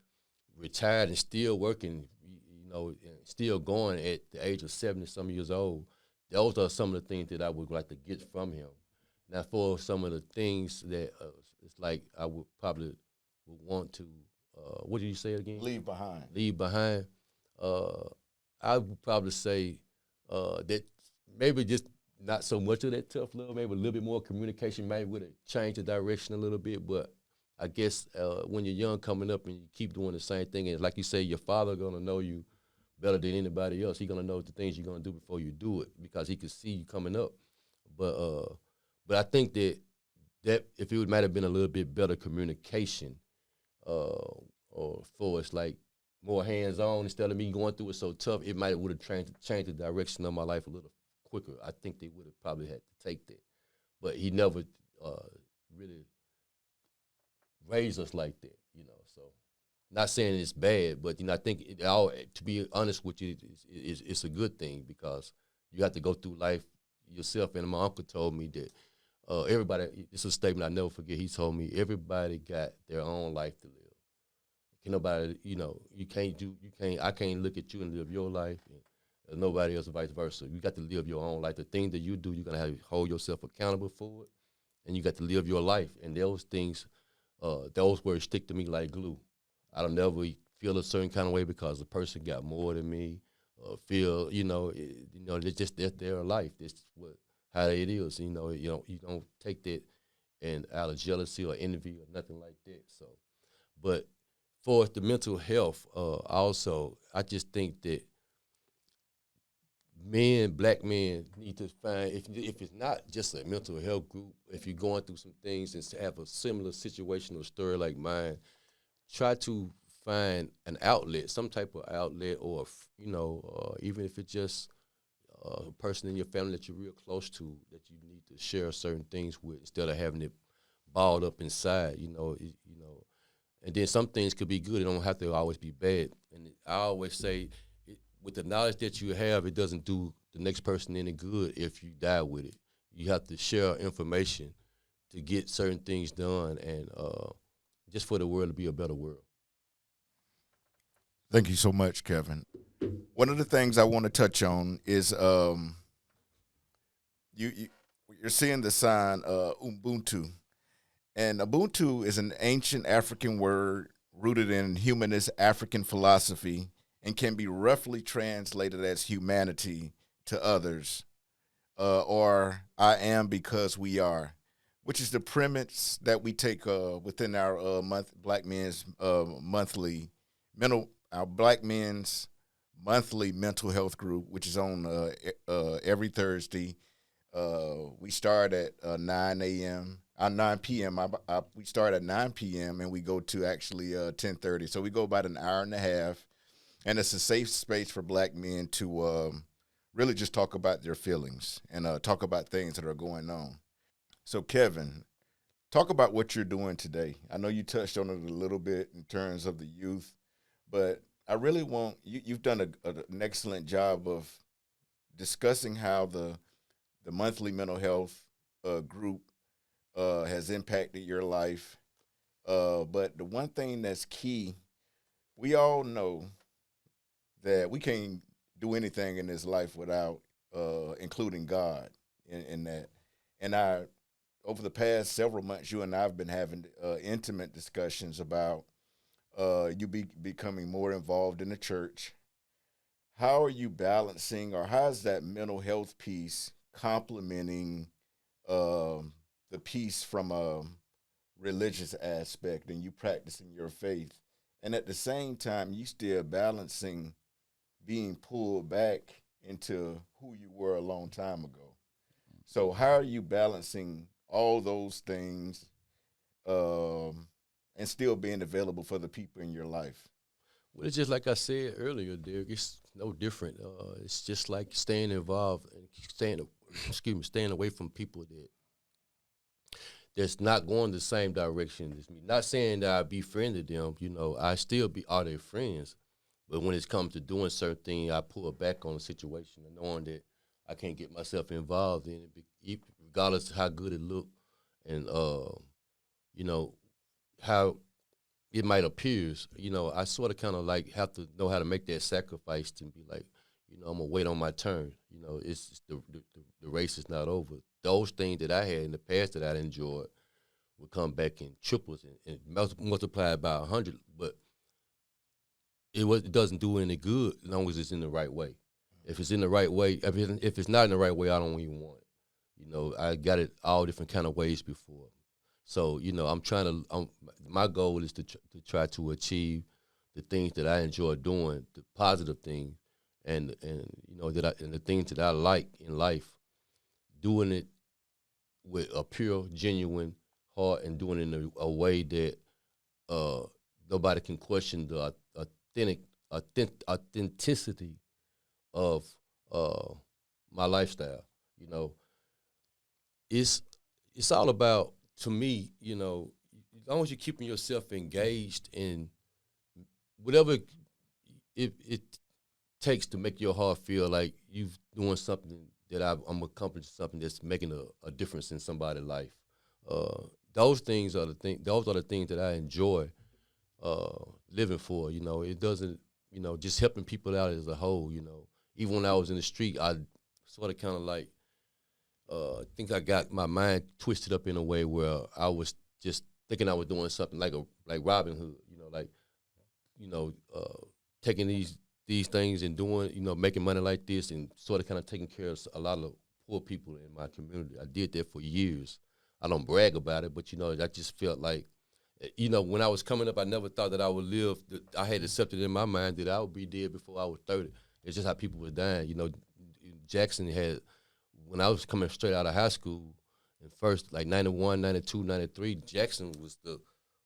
retired and still working, you know, and still going at the age of 70-some years old, those are some of the things that I would like to get from him. Now, for some of the things that it's like I would probably would want to, what did you say again? Leave behind. Leave behind. I would probably say that maybe just not so much of that tough love, maybe a little bit more communication, maybe would have changed the direction a little bit. But I guess when you're young coming up and you keep doing the same thing, and like you say, your father going to know you better than anybody else. He's going to know the things you're going to do before you do it because he could see you coming up. But I think that if it might have been a little bit better communication, or for us like more hands-on instead of me going through it so tough, it might would have changed the direction of my life a little quicker. I think they would have probably had to take that. But he never really raised us like that, you know. So not saying it's bad, but, you know, I think to be honest with you, it's a good thing because you have to go through life yourself. And my uncle told me that everybody, this is a statement I never forget, he told me everybody got their own life to live. Can nobody, you know, I can't look at you and live your life and nobody else, vice versa. You got to live your own life. The thing that you do, you're going to have to hold yourself accountable for it, and you got to live your life. And those things, those words stick to me like glue. I don't never feel a certain kind of way because the person got more than me, feel, it's just their life. That's how it is. You know, you don't take that and out of jealousy or envy or nothing like that. So, but for the mental health, also, I just think that black men need to find, if it's not just a mental health group, if you're going through some things and have a similar situation or story like mine, try to find an outlet, some type of outlet, or, even if it's just a person in your family that you're real close to that you need to share certain things with instead of having it balled up inside, And then some things could be good. It don't have to always be bad. And I always say, with the knowledge that you have, it doesn't do the next person any good if you die with it. You have to share information to get certain things done and just for the world to be a better world. Thank you so much, Kevin. One of the things I want to touch on is you're seeing the sign Ubuntu. And Ubuntu is an ancient African word rooted in humanist African philosophy and can be roughly translated as humanity to others, or I am because we are, which is the premise that we take within our Black Men's monthly mental health group, which is on every Thursday. We start at 9 a.m. 9 p.m. We start at 9 p.m. and we go to actually 10:30. So we go about an hour and a half, and it's a safe space for Black men to really just talk about their feelings and talk about things that are going on. So, Kevin, talk about what you're doing today. I know you touched on it a little bit in terms of the youth, but I really want you've done an excellent job of discussing how the monthly mental health group has impacted your life, But the one thing that's key, we all know that we can't do anything in this life without including God in that. And over the past several months, you and I have been having intimate discussions about you becoming more involved in the church. How are you balancing, or how is that mental health piece complementing the piece from a religious aspect and you practicing your faith? And at the same time, you still balancing being pulled back into who you were a long time ago. So how are you balancing all those things and still being available for the people in your life? Well, it's just like I said earlier, Derrick. It's no different. It's just like staying involved and staying away from people that's not going the same direction as me. Not saying that I befriended them. I still are their friends. But when it comes to doing certain things, I pull back on the situation and knowing that I can't get myself involved in it, regardless of how good it look and, how it might appear. I sort of kind of like have to know how to make that sacrifice to be like, I'm going to wait on my turn. It's the race is not over. Those things that I had in the past that I enjoyed would come back in triples and multiplied by 100, but it doesn't do any good as long as it's in the right way. If it's in the right way, if it's not in the right way, I don't even want it. I got it all different kind of ways before. So, my goal is to try to achieve the things that I enjoy doing, the positive things, and the things that I like in life, doing it with a pure, genuine heart and doing it in a way that nobody can question the authenticity of my lifestyle. It's all about, to me, as long as you're keeping yourself engaged in whatever it takes to make your heart feel like you're doing something that I'm accomplishing something that's making a difference in somebody's life. Those things are the things. Those are the things that I enjoy living for. It doesn't. Just helping people out as a whole. Even when I was in the street, I sort of kind of like. I think I got my mind twisted up in a way where I was just thinking I was doing something like Robin Hood. Taking these things and doing, making money like this and sort of kind of taking care of a lot of poor people in my community. I did that for years. I don't brag about it, but, I just felt like, when I was coming up, I never thought that I would live. I had accepted in my mind that I would be dead before I was 30. It's just how people were dying. Jackson had, when I was coming straight out of high school, and first, like 91, 92, 93, Jackson was the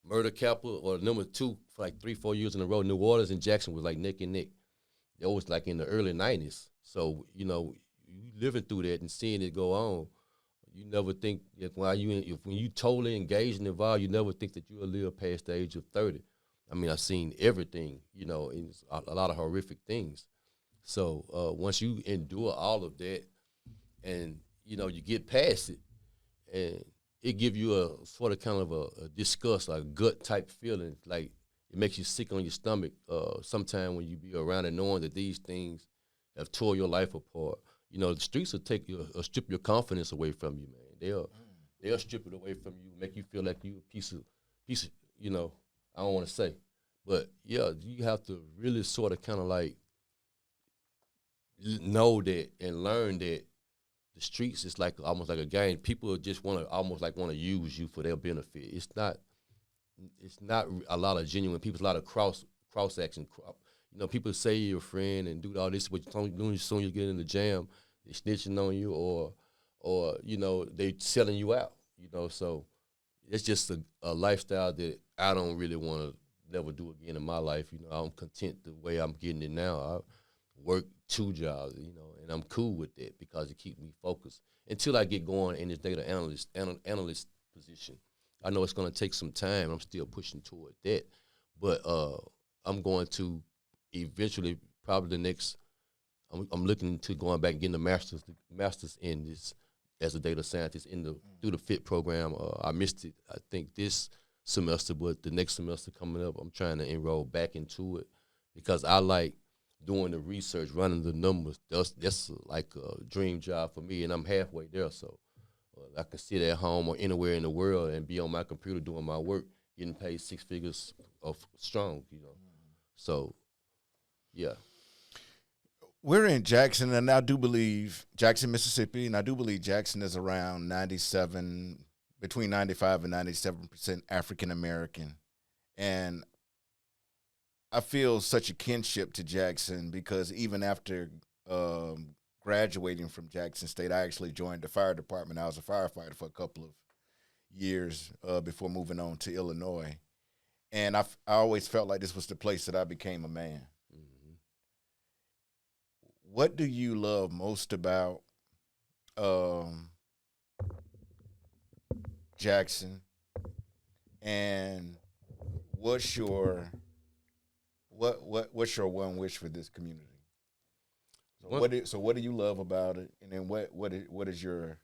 murder capital or number 2 for like 3-4 years in a row. New Orleans and Jackson was like neck and neck. It was like in the early 90s. So, you living through that and seeing it go on, you never think that when you totally engaged and involved, you never think that you'll live past the age of 30. I mean, I've seen everything, and it's a lot of horrific things. So once you endure all of that and, you get past it, and it give you a sort of kind of a disgust, a gut type feeling, like it makes you sick on your stomach sometime when you be around it, knowing that these things have tore your life apart. The streets will strip your confidence away from you, man. They'll strip it away from you, make you feel like you a piece of, I don't want to say. But, yeah, you have to really sort of kind of like know that and learn that the streets is like almost like a game. People just want to use you for their benefit. It's not a lot of genuine people. It's a lot of cross action. People say you're a friend and do all this, but as soon as you get in the jam, they're snitching on you or they selling you out. So it's just a lifestyle that I don't really want to never do again in my life. I'm content the way I'm getting it now. I work 2 jobs, and I'm cool with that because it keeps me focused until I get going in this data analyst position. I know it's going to take some time. I'm still pushing toward that, but I'm going to eventually, probably the next. I'm looking to going back and getting the masters in this as a data scientist through the FIT program. I missed it. I think this semester, but the next semester coming up, I'm trying to enroll back into it because I like doing the research, running the numbers. That's like a dream job for me, and I'm halfway there. So I can sit at home or anywhere in the world and be on my computer doing my work, getting paid 6 figures of strong, So, yeah. We're in Jackson, and I do believe Jackson, Mississippi, and I do believe Jackson is around between 95 and 97% African American. And I feel such a kinship to Jackson because even after graduating from Jackson State, I actually joined the fire department. I was a firefighter for a couple of years before moving on to Illinois. And I always felt like this was the place that I became a man. Mm-hmm. What do you love most about Jackson, and what's your one wish for this community? So what do you love about it, and then what is your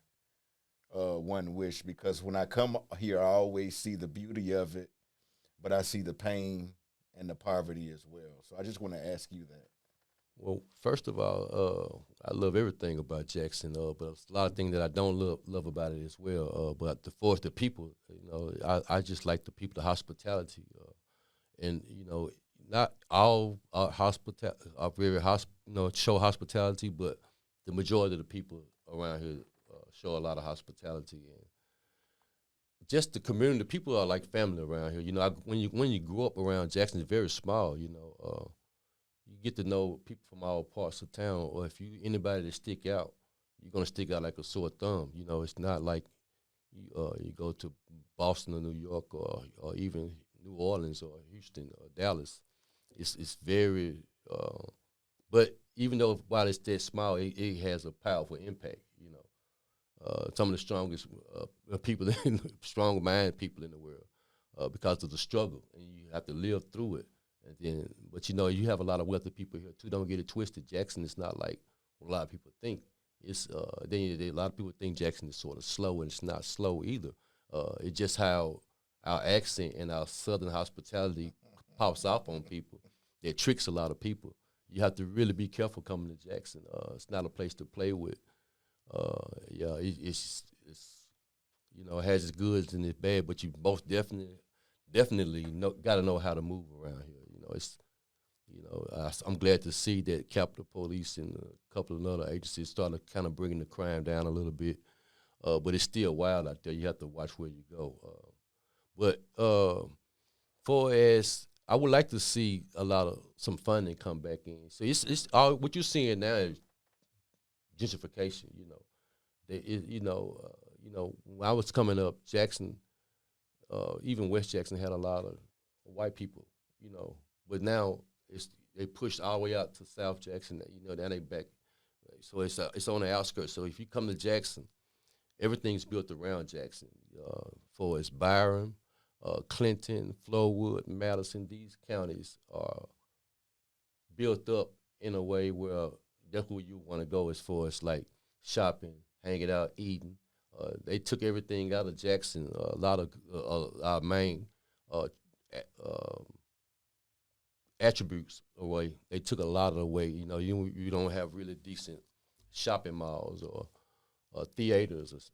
one wish? Because when I come here, I always see the beauty of it, but I see the pain and the poverty as well. So I just want to ask you that. Well, first of all, I love everything about Jackson, but there's a lot of things that I don't love about it as well. But the people, I just like the people, the hospitality, and not all are very show hospitality, but the majority of the people around here show a lot of hospitality, and just the community. The people are like family around here. When you grow up around Jackson, it's very small. You get to know people from all parts of town, or if anybody that stick out, you're gonna stick out like a sore thumb. It's not like you go to Boston or New York or even New Orleans or Houston or Dallas. It's very, but even though while it's that small, it has a powerful impact. Some of the strongest people, strong mind people in the world, because of the struggle, and you have to live through it. And then, but you have a lot of wealthy people here too. Don't get it twisted. Jackson is not like what a lot of people think. It's a lot of people think Jackson is sort of slow, and it's not slow either. It's just how our accent and our southern hospitality pops off on people. That tricks a lot of people. You have to really be careful coming to Jackson. It's not a place to play with. It's it has its goods and its bad, but you most definitely got to know how to move around here. I'm glad to see that Capitol Police and a couple of other agencies started kind of bringing the crime down a little bit, but it's still wild out there. You have to watch where you go. But for as I would like to see some funding come back in. So it's all what you're seeing now is gentrification. When I was coming up, Jackson, even West Jackson had a lot of white people. But now they pushed all the way out to South Jackson. Now they back, so it's on the outskirts. So if you come to Jackson, everything's built around Jackson. For its Byron, Clinton, Flowood, Madison, these counties are built up in a way where that's where you want to go as far as like shopping, hanging out, eating. They took everything out of Jackson. A lot of our main attributes away. They took a lot of it away. You don't have really decent shopping malls or theaters. It's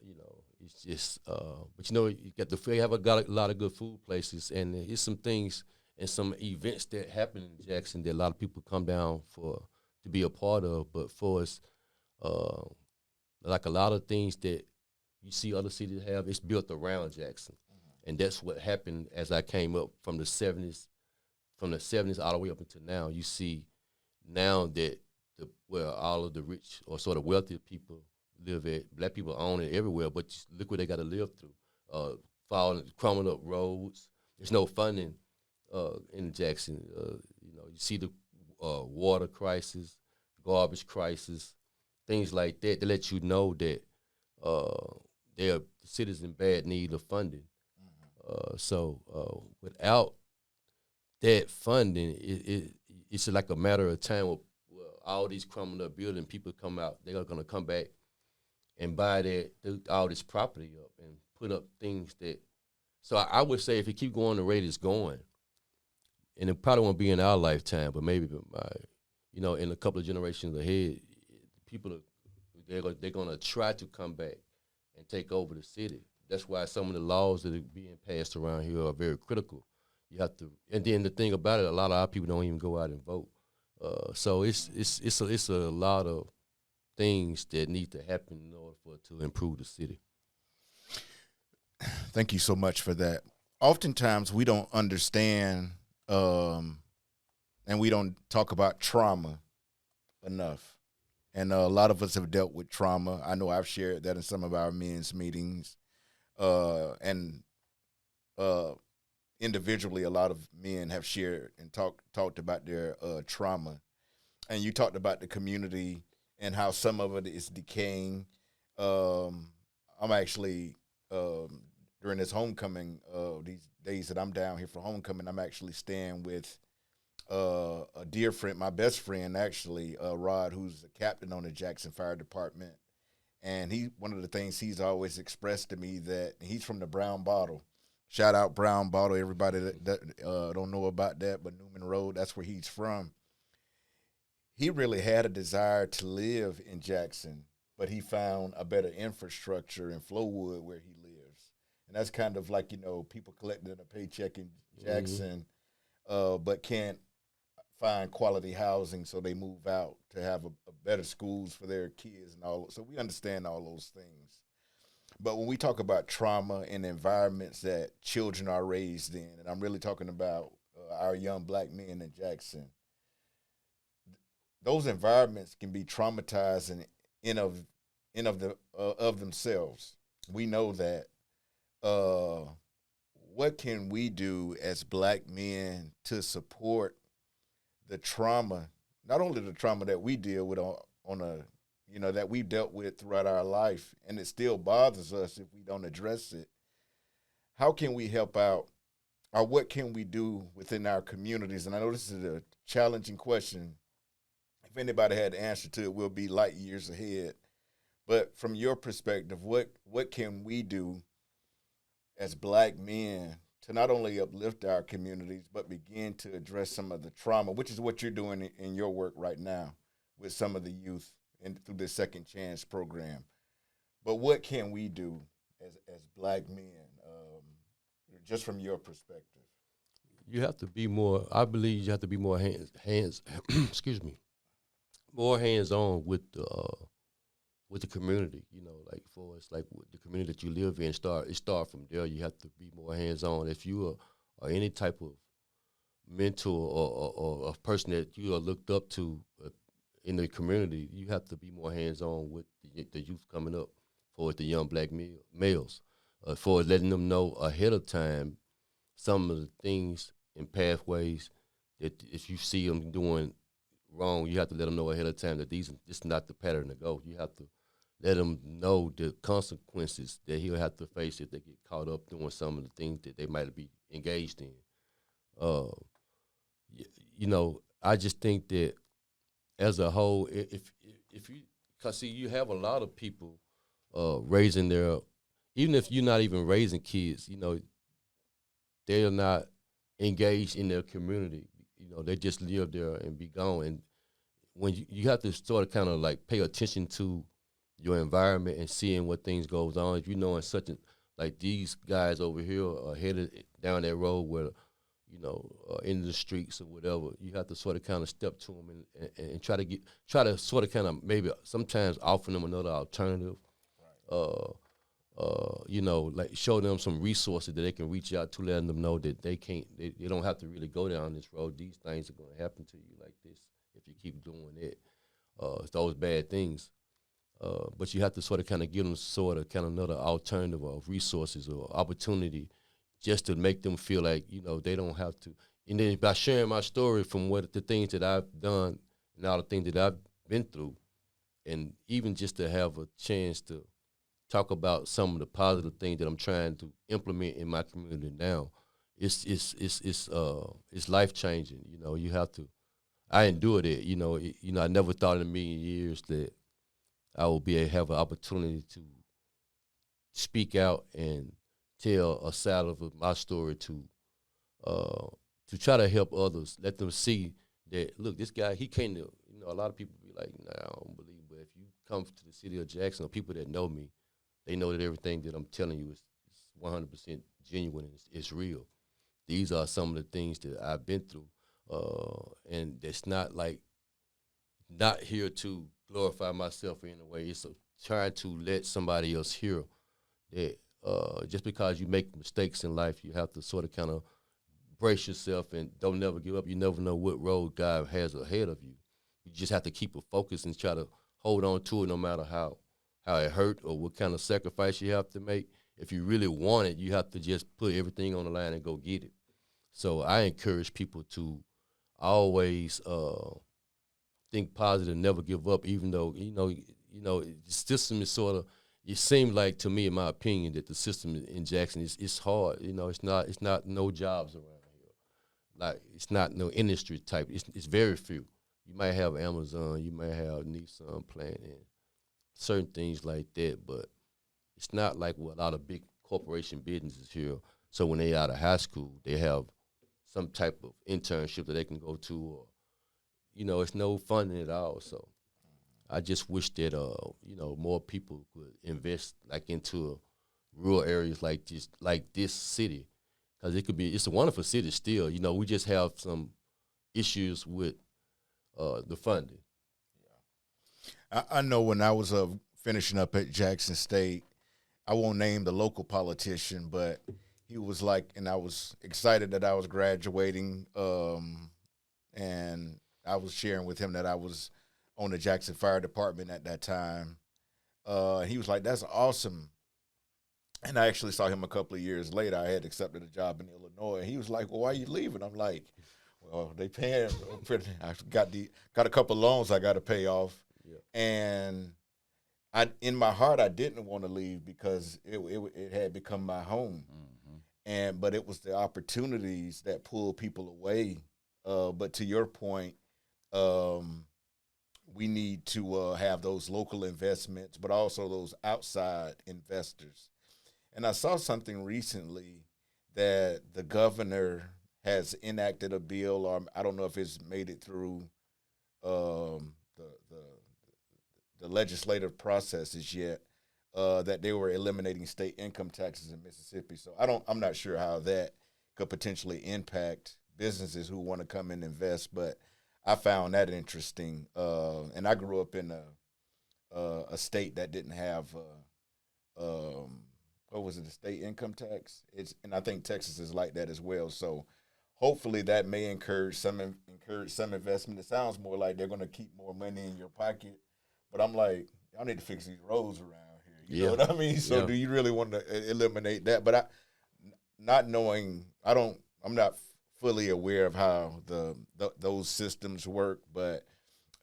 just. But you have got a lot of good food places, and there's some things and some events that happen in Jackson that a lot of people come down to be a part of. But for us, like a lot of things that you see other cities have, it's built around Jackson, and that's what happened as I came up from the 70s. From the 70s all the way up until now, you see now that where all of the rich or sort of wealthy people live at, black people own it everywhere, but look what they got to live through. Crumbling up roads. There's no funding in Jackson. You see the water crisis, garbage crisis, things like that. They let you know that the city's in bad need of funding. So without that funding, it's like a matter of time where all these crumbling up buildings, people come out, they're going to come back and buy all this property up and put up things that So I would say if it keep going the rate it's going, and it probably won't be in our lifetime, but maybe in a couple of generations ahead, people they're gonna try to come back and take over the city. That's why some of the laws that are being passed around here are very critical. You have to, and then the thing about it, a lot of our people don't even go out and vote. So it's a lot of things that need to happen in order for it to improve the city. Thank you so much for that. Oftentimes we don't understand, and we don't talk about trauma enough. And a lot of us have dealt with trauma. I know I've shared that in some of our men's meetings. And individually, a lot of men have shared and talked about their trauma. And you talked about the community and how some of it is decaying. I'm actually, during this homecoming, these days that I'm down here for homecoming, I'm actually staying with a dear friend, my best friend, actually, Rod, who's a captain on the Jackson Fire Department. And one of the things he's always expressed to me that he's from the Brown Bottle. Shout out Brown Bottle, everybody that don't know about that, but Newman Road, that's where he's from. He really had a desire to live in Jackson, but he found a better infrastructure in Flowood where he lives. And that's kind of like, people collecting a paycheck in Jackson, but can't find quality housing, so they move out to have a better schools for their kids and all. So we understand all those things. But when we talk about trauma and environments that children are raised in, and I'm really talking about our young black men in Jackson, those environments can be traumatizing of themselves. We know that. What can we do as black men to support the trauma, not only the trauma that we deal with that we've dealt with throughout our life, and it still bothers us if we don't address it? How can we help out, or what can we do within our communities? And I know this is a challenging question. If anybody had the answer to it, we'll be light years ahead. But from your perspective, what can we do as black men to not only uplift our communities, but begin to address some of the trauma, which is what you're doing in your work right now with some of the youth and through the Second Chance program. But what can we do as black men, just from your perspective? You have to be more, I believe you have to be more hands excuse me, more hands-on with the community, like for us, like with the community that you live in, start from there. You have to be more hands-on. If you are any type of mentor or a person that you are looked up to in the community, you have to be more hands-on with the youth coming up, for the young black males, for letting them know ahead of time some of the things and pathways that if you see them doing wrong, you have to let them know ahead of time that this is not the pattern to go. You have to let him know the consequences that he'll have to face if they get caught up doing some of the things that they might be engaged in. I just think that as a whole, if you, because see, you have a lot of people raising even if you're not even raising kids, they are not engaged in their community. They just live there and be gone. And when you have to sort of kind of like pay attention to your environment and seeing what things goes on. If you know in such like these guys over here are headed down that road where, in the streets or whatever, you have to sort of kind of step to them and try to sort of kind of maybe sometimes offer them another alternative. Right. Like show them some resources that they can reach out to, letting them know that they don't have to really go down this road. These things are going to happen to you like this if you keep doing it. It's those bad things. But you have to sort of kind of give them sort of kind of another alternative of resources or opportunity just to make them feel like, they don't have to. And then by sharing my story from the things that I've done and all the things that I've been through, and even just to have a chance to talk about some of the positive things that I'm trying to implement in my community now, it's life changing. You have to. I endured it. I never thought in a million years that I will have an opportunity to speak out and tell a side of my story to try to help others, let them see that, look, this guy, he came to, a lot of people be like, nah, I don't believe, but if you come to the city of Jackson, or people that know me, they know that everything that I'm telling you is 100% genuine and it's real. These are some of the things that I've been through, and that's not like, not here to glorify myself in a way. It's trying to let somebody else hear that just because you make mistakes in life, you have to sort of kind of brace yourself and don't never give up. You never know what road God has ahead of you. You just have to keep a focus and try to hold on to it no matter how it hurt or what kind of sacrifice you have to make. If you really want it, you have to just put everything on the line and go get it. So I encourage people to always think positive, never give up, even though, the system is sort of, it seems like, to me, in my opinion, that the system in Jackson is hard. It's not no jobs around here. Like, it's not no industry type. It's very few. You might have Amazon, you might have Nissan plant and certain things like that, but it's not like what a lot of big corporation businesses here. So when they out of high school, they have some type of internship that they can go to, or, it's no funding at all. So I just wish that, more people could invest like into rural areas like this city, because it's a wonderful city still. We just have some issues with the funding. I know when I was finishing up at Jackson State, I won't name the local politician, but he was like, and I was excited that I was graduating, and I was sharing with him that I was on the Jackson Fire Department at that time. He was like, "That's awesome." And I actually saw him a couple of years later. I had accepted a job in Illinois. He was like, "Well, why are you leaving?" I'm like, "Well, they paying. I got a couple of loans I got to pay off." Yeah. And in my heart, I didn't want to leave because it had become my home. Mm-hmm. But it was the opportunities that pulled people away. But to your point, we need to have those local investments, but also those outside investors. And I saw something recently that the governor has enacted a bill, or I don't know if it's made it through the legislative processes yet, that they were eliminating state income taxes in Mississippi. So I'm not sure how that could potentially impact businesses who want to come and invest, but I found that interesting. And I grew up in a state that didn't have what was it, the state income tax? And I think Texas is like that as well. So hopefully that may encourage some investment. It sounds more like they're going to keep more money in your pocket, but I'm like, y'all need to fix these roads around here. You know what I mean? So do you really want to eliminate that? But not knowing, I'm not fully aware of how those systems work. But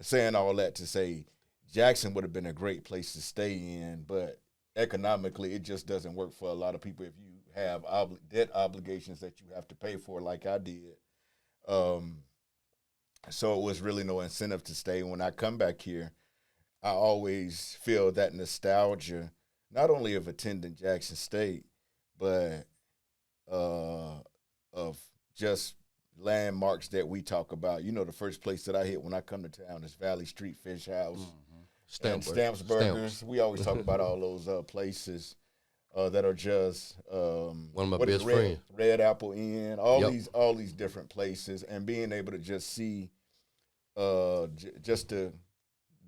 saying all that to say, Jackson would have been a great place to stay in, but economically, it just doesn't work for a lot of people if you have debt obligations that you have to pay for, like I did. So it was really no incentive to stay. When I come back here, I always feel that nostalgia, not only of attending Jackson State, but of just landmarks that we talk about. The first place that I hit when I come to town is Valley Street Fish House. Mm-hmm. And Stamps Burgers. We always talk about all those places that are just one of my best friends. Red Apple Inn, all these different places, and being able to just see just the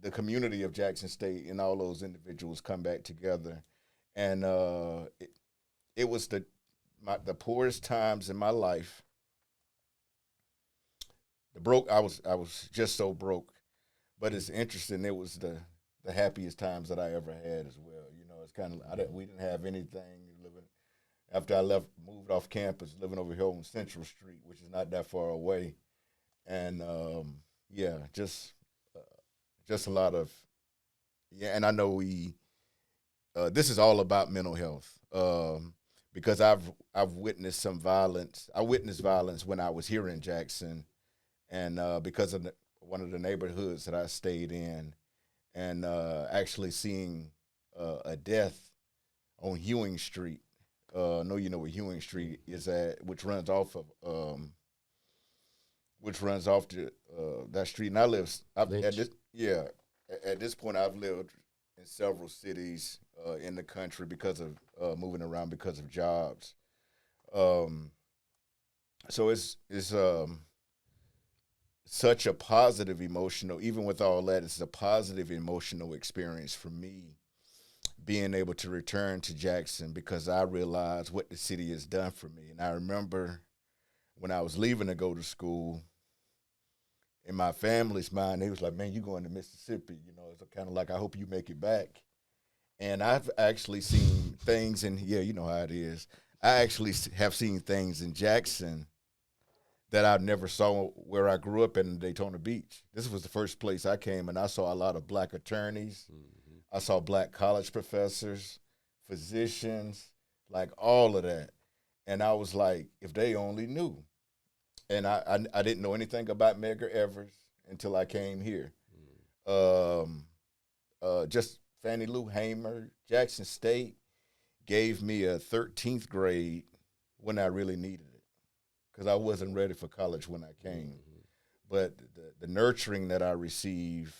community of Jackson State and all those individuals come back together. And it was the poorest times in my life. I was just so broke. But it's interesting. It was the happiest times that I ever had as well. It's kind of we didn't have anything. After I moved off campus, living over here on Central Street, which is not that far away, and just a lot of And I know this is all about mental health because I've witnessed some violence. I witnessed violence when I was here in Jackson, and because of one of the neighborhoods that I stayed in, and actually seeing a death on Ewing Street I know you know where Ewing Street is at, which runs off to that street. And Lynch. At this point, I've lived in several cities in the country because of moving around because of jobs. Um, so it's such a positive emotional, even with all that, it's a positive emotional experience for me being able to return to Jackson because I realized what the city has done for me. And I remember when I was leaving to go to school, in my family's mind, they was like, man, you going to Mississippi. You know, it's kind of like, I hope you make it back. And I've actually seen things you know how it is. I actually have seen things in Jackson that I never saw where I grew up in Daytona Beach. This was the first place I came, and I saw a lot of black attorneys. Mm-hmm. I saw black college professors, physicians, like all of that. And I was like, if they only knew. And I didn't know anything about Medgar Evers until I came here. Just Fannie Lou Hamer, Jackson State gave me a 13th grade when I really needed it because I wasn't ready for college when I came. Mm-hmm. But the nurturing that I received,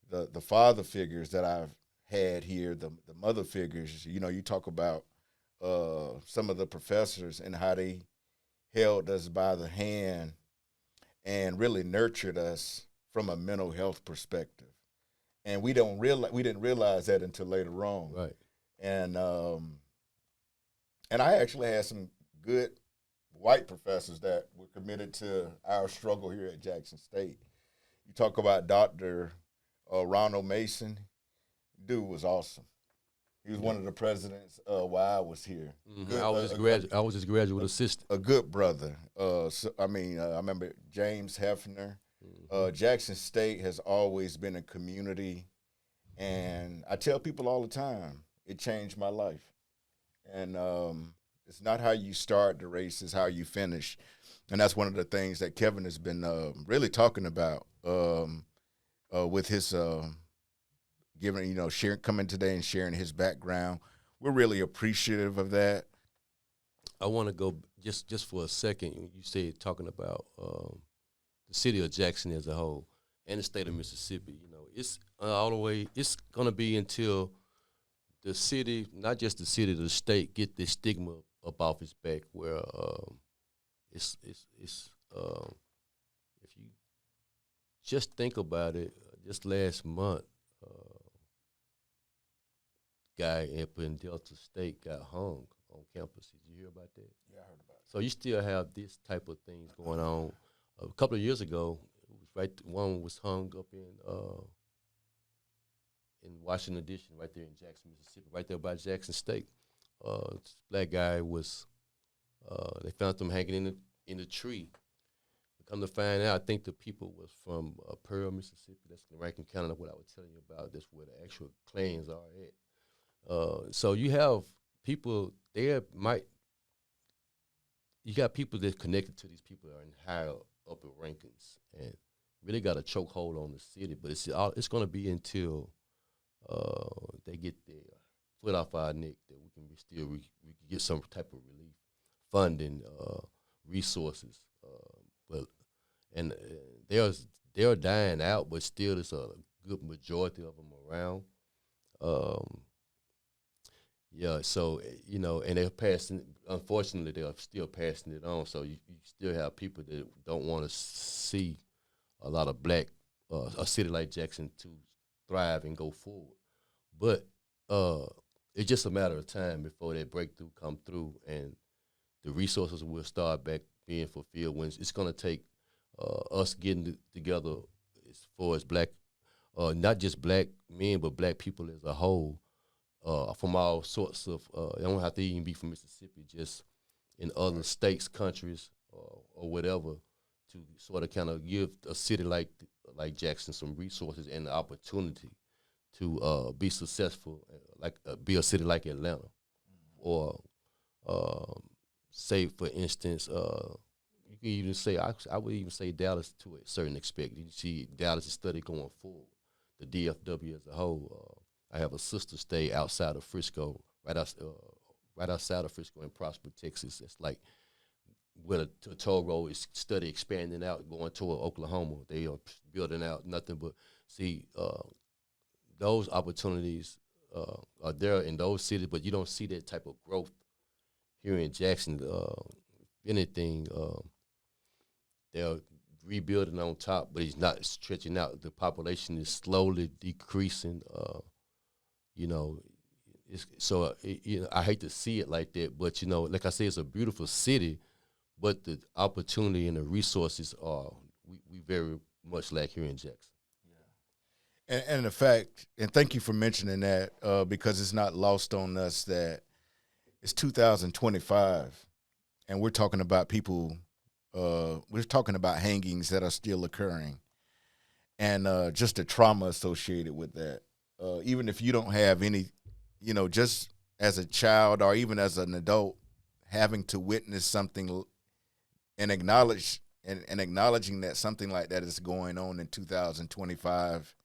the father figures that I've had here, the mother figures, you know, you talk about some of the professors and how they held us by the hand and really nurtured us from a mental health perspective. And we didn't realize that until later on. Right. And I actually had some good white professors that were committed to our struggle here at Jackson State. You talk about Dr. Ronald Mason, dude was awesome. He was one of the presidents while I was here. Mm-hmm. Good, I was his graduate assistant. A good brother. I remember James Hefner. Mm-hmm. Jackson State has always been a community, and I tell people all the time, it changed my life. And it's not how you start the race, it's how you finish. And that's one of the things that Kevin has been really talking about with his coming today and sharing his background. We're really appreciative of that. I want to go just for a second. You said talking about the city of Jackson as a whole and the state of Mississippi. You know, it's all the way. It's gonna be until the city, not just the city, the state, get this stigma up off its back. Where it's if you just think about it, just last month. Guy up in Delta State got hung on campus. Did you hear about that? Yeah, I heard about it. So you still have this type of things going on. A couple of years ago, it was one was hung up in Washington D.C., right there in Jackson, Mississippi, right there by Jackson State. This black guy was. They found him hanging in the tree. Come to find out, I think the people was from Pearl, Mississippi. That's the Rankin County. What I was telling you about. That's where the actual clans are at. So you have people there you got people that connected to these people that are in higher upper rankings and really got a chokehold on the city. But it's going to be until they get their foot off our neck that we can get some type of relief, funding, resources. They're dying out, but still there's a good majority of them around. So, you know, and they're passing, unfortunately, they're still passing it on. So you still have people that don't want to see a lot of a city like Jackson to thrive and go forward. But it's just a matter of time before that breakthrough come through and the resources will start back being fulfilled. When it's going to take us getting together as far as black, not just black men, but black people as a whole, from all sorts of, it don't have to even be from Mississippi, just in other states, countries, or whatever, to sort of kind of give a city like Jackson some resources and the opportunity to be successful, be a city like Atlanta, or say, for instance, you can even say, I would even say Dallas to a certain extent. You see Dallas' study going forward, the DFW as a whole. I have a sister stay outside of Frisco, right right outside of Frisco in Prosper, Texas. It's like where the toll road is steady expanding out, going toward Oklahoma. They are building out nothing but see those opportunities are there in those cities, but you don't see that type of growth here in Jackson. Anything, they're rebuilding on top, but it's not stretching out. The population is slowly decreasing. You know, I hate to see it like that, but you know, like I say, it's a beautiful city, but the opportunity and the resources are we very much lack here in Jackson. And the fact, and thank you for mentioning that, because it's not lost on us that it's 2025, and we're talking about people, we're talking about hangings that are still occurring, and just the trauma associated with that. Even if you don't have any, you know, just as a child or even as an adult, having to witness something and acknowledging that something like that is going on in 2025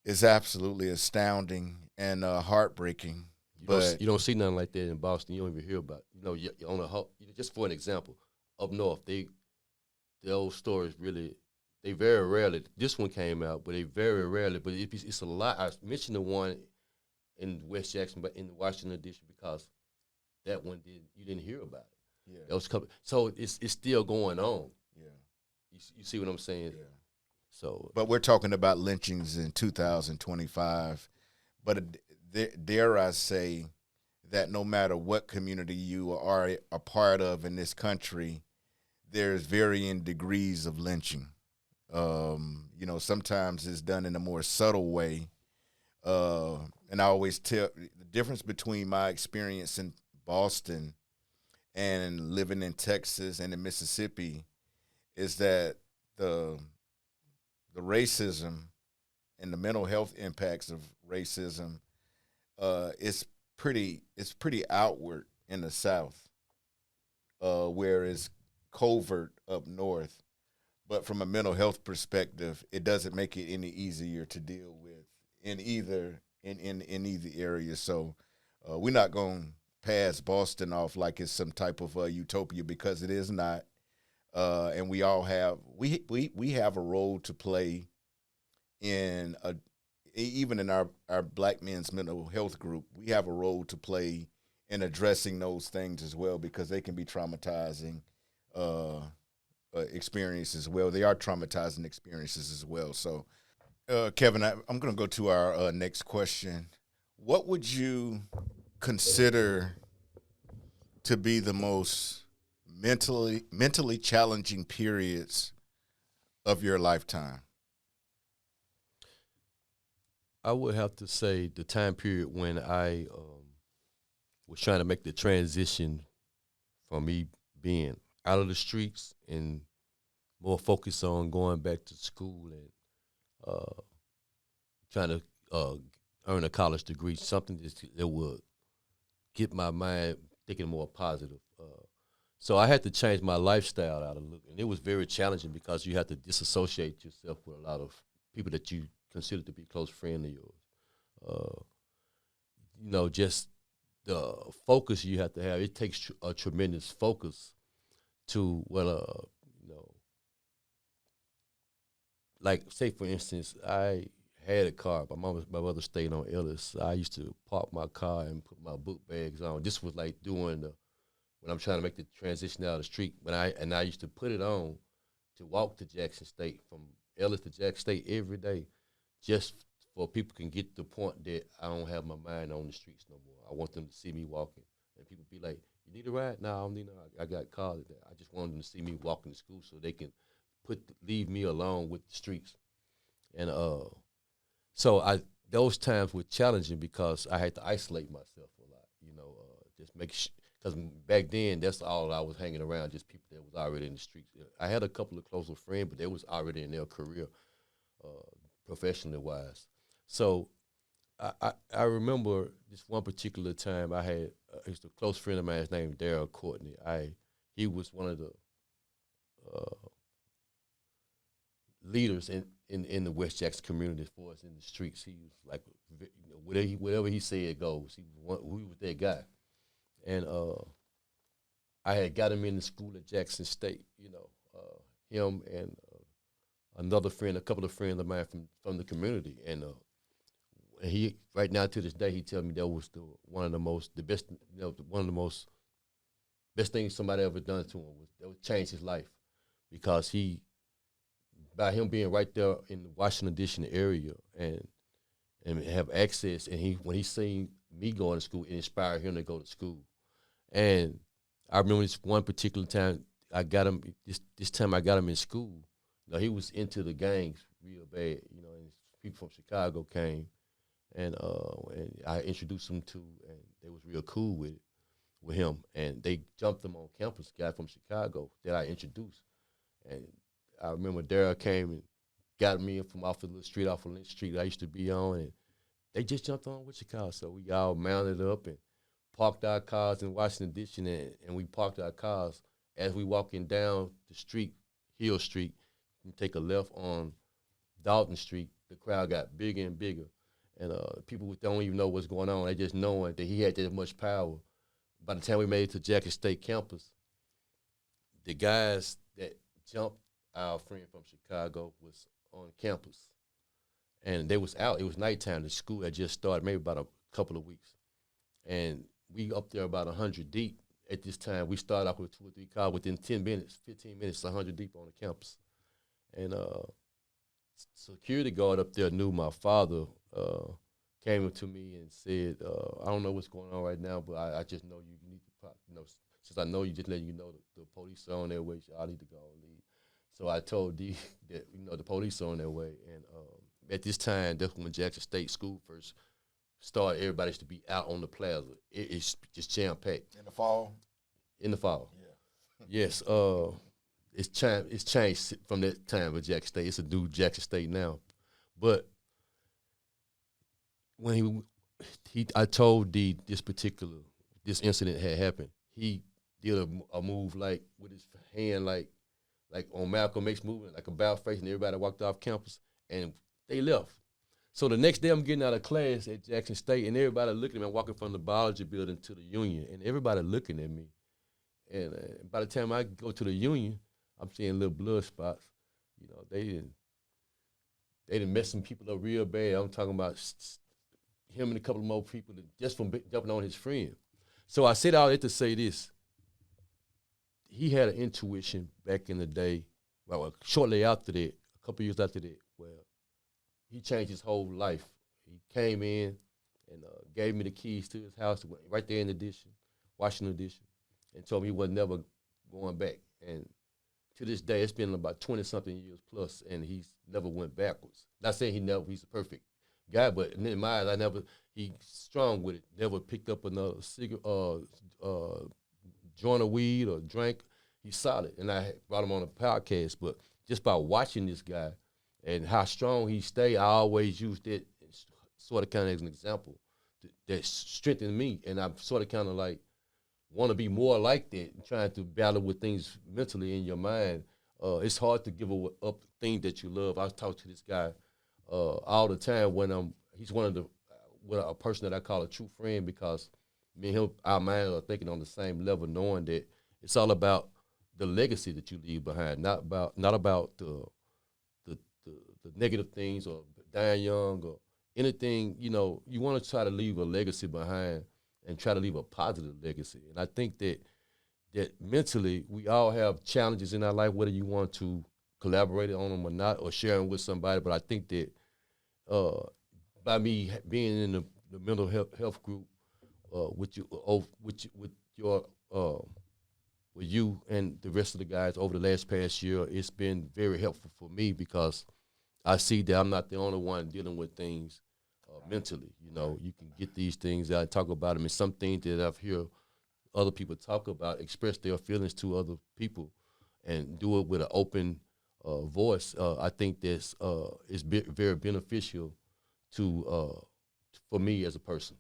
is absolutely astounding and heartbreaking. You don't see nothing like that in Boston. You don't even hear about it. You know, you're on just for an example, up north, those stories really, they very rarely, this one came out, but they very rarely, but it's a lot. I mentioned the one in West Jackson, but in the Washington district, because that one you didn't hear about it. Yeah. That was so it's still going on. Yeah. You see what I'm saying? Yeah. So, but we're talking about lynchings in 2025. But dare I say that no matter what community you are a part of in this country, there's varying degrees of lynching. You know, sometimes it's done in a more subtle way. And I always tell the difference between my experience in Boston and living in Texas and in Mississippi is that the racism and the mental health impacts of racism is pretty outward in the South, whereas covert up north. But from a mental health perspective, it doesn't make it any easier to deal with in either area. So we're not going to pass Boston off like it's some type of utopia, because it is not. And we all have we have a role to play in even in our Black men's mental health group. We have a role to play in addressing those things as well, because they can be traumatizing experiences as well. They are traumatizing experiences as well. So, Kevin, I'm going to go to our next question. What would you consider to be the most mentally challenging periods of your lifetime? I would have to say the time period when I was trying to make the transition from me being out of the streets and more focused on going back to school and trying to earn a college degree, something that would get my mind thinking more positive. So I had to change my lifestyle out a little, and it was very challenging because you have to disassociate yourself with a lot of people that you consider to be close friends of yours. You know, just the focus you have to have. It takes a tremendous focus to, you know, like, say, for instance, I had a car. My mother stayed on Ellis. I used to park my car and put my book bags on. This was like when I'm trying to make the transition out of the street. I used to put it on to walk to Jackson State, from Ellis to Jackson State every day, just for people can get the point that I don't have my mind on the streets no more. I want them to see me walking. And people be like, "You need a ride?" No, I don't need no ride. I got cars. I just want them to see me walking to school so they can leave me alone with the streets. And so those times were challenging because I had to isolate myself a lot, you know, just make because back then that's all I was hanging around, just people that was already in the streets. I had a couple of closer friends, but they was already in their career, professionally wise. So I remember this one particular time I had a close friend of mine named Derrick Courtney. He was one of the leaders in the West Jackson community for us in the streets. He was like, you know, whatever he said goes. He was that guy. and I had got him in the school at Jackson State. Him and another friend, a couple of friends of mine from the community, and he right now to this day he tell me that was one of the best, one of the most best things somebody ever done to him that would change his life, because by him being right there in the Washington D.C. area and have access, and when he seen me going to school, it inspired him to go to school. And I remember this one particular time I got him. This time I got him in school. He was into the gangs real bad. And people from Chicago came, and I introduced him to, and they was real cool with him. And they jumped him on campus. Guy from Chicago that I introduced, and I remember Derrick came and got me from off the little street, off of Lynch Street I used to be on, and they just jumped on with Chicago. So we all mounted up and parked our cars in Washington D.C. and we parked our cars as we walking down the street, Hill Street, and take a left on Dalton Street. The crowd got bigger and bigger, and people don't even know what's going on. They just knowing that he had that much power. By the time we made it to Jackson State campus, the guys that jumped our friend from Chicago was on campus, and they was out. It was nighttime. The school had just started, maybe about a couple of weeks, and we up there about 100 deep. At this time, we started off with 2 or 3 cars. Within 10 minutes, 15 minutes, 100 deep on the campus. And security guard up there knew my father, came up to me and said, I don't know what's going on right now, but I just know you need to, since I know you, just letting you know the police are on their way, so I need to go and leave. So I told D that, the police are on their way. And at this time, that's when Jackson State School first started. Everybody used to be out on the plaza. It's just jam-packed. In the fall? In the fall. Yeah. Yes. It's changed from that time with Jackson State. It's a new Jackson State now. But when I told D this incident had happened, he did a move like with his hand like on Malcolm X movement, like a bow face, and everybody walked off campus, and they left. So the next day I'm getting out of class at Jackson State, and everybody looking at me. I'm walking from the biology building to the Union, and everybody looking at me. And by the time I go to the Union, I'm seeing little blood spots. They didn't mess some people up real bad. I'm talking about him and a couple of more people just from jumping on his friend. So I said all that to say this. He had an intuition back in the day, well, shortly after that, a couple years after that, where he changed his whole life. He came in and gave me the keys to his house right there in the addition, Washington addition, and told me he was never going back. And to this day, it's been about 20-something years plus, and he's never went backwards. Not saying he's a perfect guy, but in my eyes, he's strong with it. Never picked up another cigarette, joint of weed or drank. He's solid. And I brought him on a podcast, but just by watching this guy and how strong he stayed, I always used it sort of kind of as an example that strengthened me. And I sort of kind of like want to be more like that and trying to battle with things mentally in your mind. It's hard to give up things that you love. I talk to this guy all the time when he's one of a person that I call a true friend, because me and him, our minds are thinking on the same level, knowing that it's all about the legacy that you leave behind, not about the negative things or dying young or anything. You want to try to leave a legacy behind and try to leave a positive legacy. And I think that mentally we all have challenges in our life, whether you want to collaborate on them or not, or share them with somebody. But I think that by me being in the mental health group with you and the rest of the guys over the past year, it's been very helpful for me, because I see that I'm not the only one dealing with things mentally. You can get these things out, talk about them, and some things that I've heard other people talk about, express their feelings to other people, and do it with an open voice. I think that's is very beneficial for me as a person.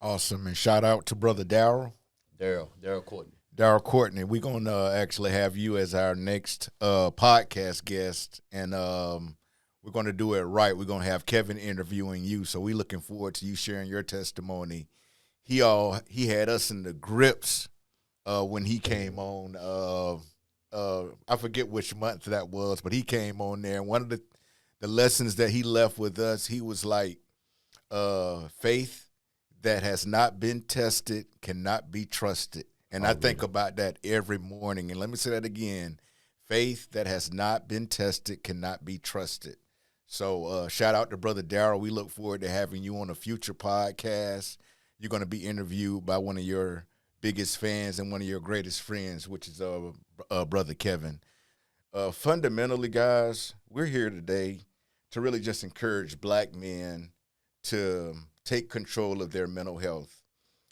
Awesome. And shout out to Brother Darryl. Darryl Courtney. Darryl Courtney. We're going to actually have you as our next podcast guest, and we're going to do it right. We're going to have Kevin interviewing you, so we're looking forward to you sharing your testimony he had us in the grips when he came on. I forget which month that was, but he came on there, and one of the lessons that he left with us, he was like, faith that has not been tested cannot be trusted. And I think about that every morning. And let me say that again. Faith that has not been tested cannot be trusted. So shout out to Brother Darryl. We look forward to having you on a future podcast. You're going to be interviewed by one of your biggest fans and one of your greatest friends, which is Brother Kevin. Fundamentally, guys, we're here today to really just encourage black men to take control of their mental health.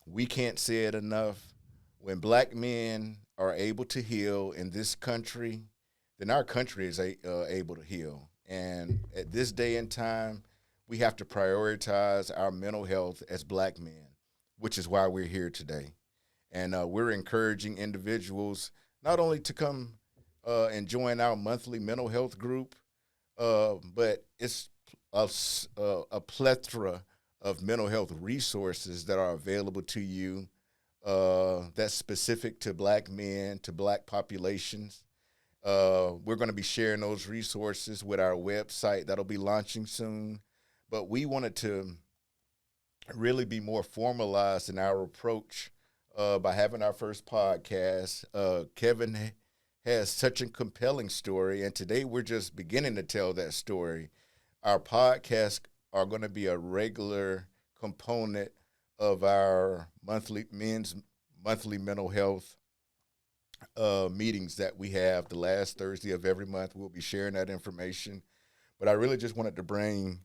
We can't say it enough. When black men are able to heal in this country, then our country is able to heal. And at this day and time, we have to prioritize our mental health as black men, which is why we're here today. And we're encouraging individuals not only to come and join our monthly mental health group, but it's a plethora of mental health resources that are available to you that's specific to black men, to black populations. We're going to be sharing those resources with our website that'll be launching soon. But we wanted to really be more formalized in our approach by having our first podcast. Kevin has such a compelling story, and today we're just beginning to tell that story. Our podcasts are going to be a regular component of our men's monthly mental health meetings that we have the last Thursday of every month. We'll be sharing that information. But I really just wanted to bring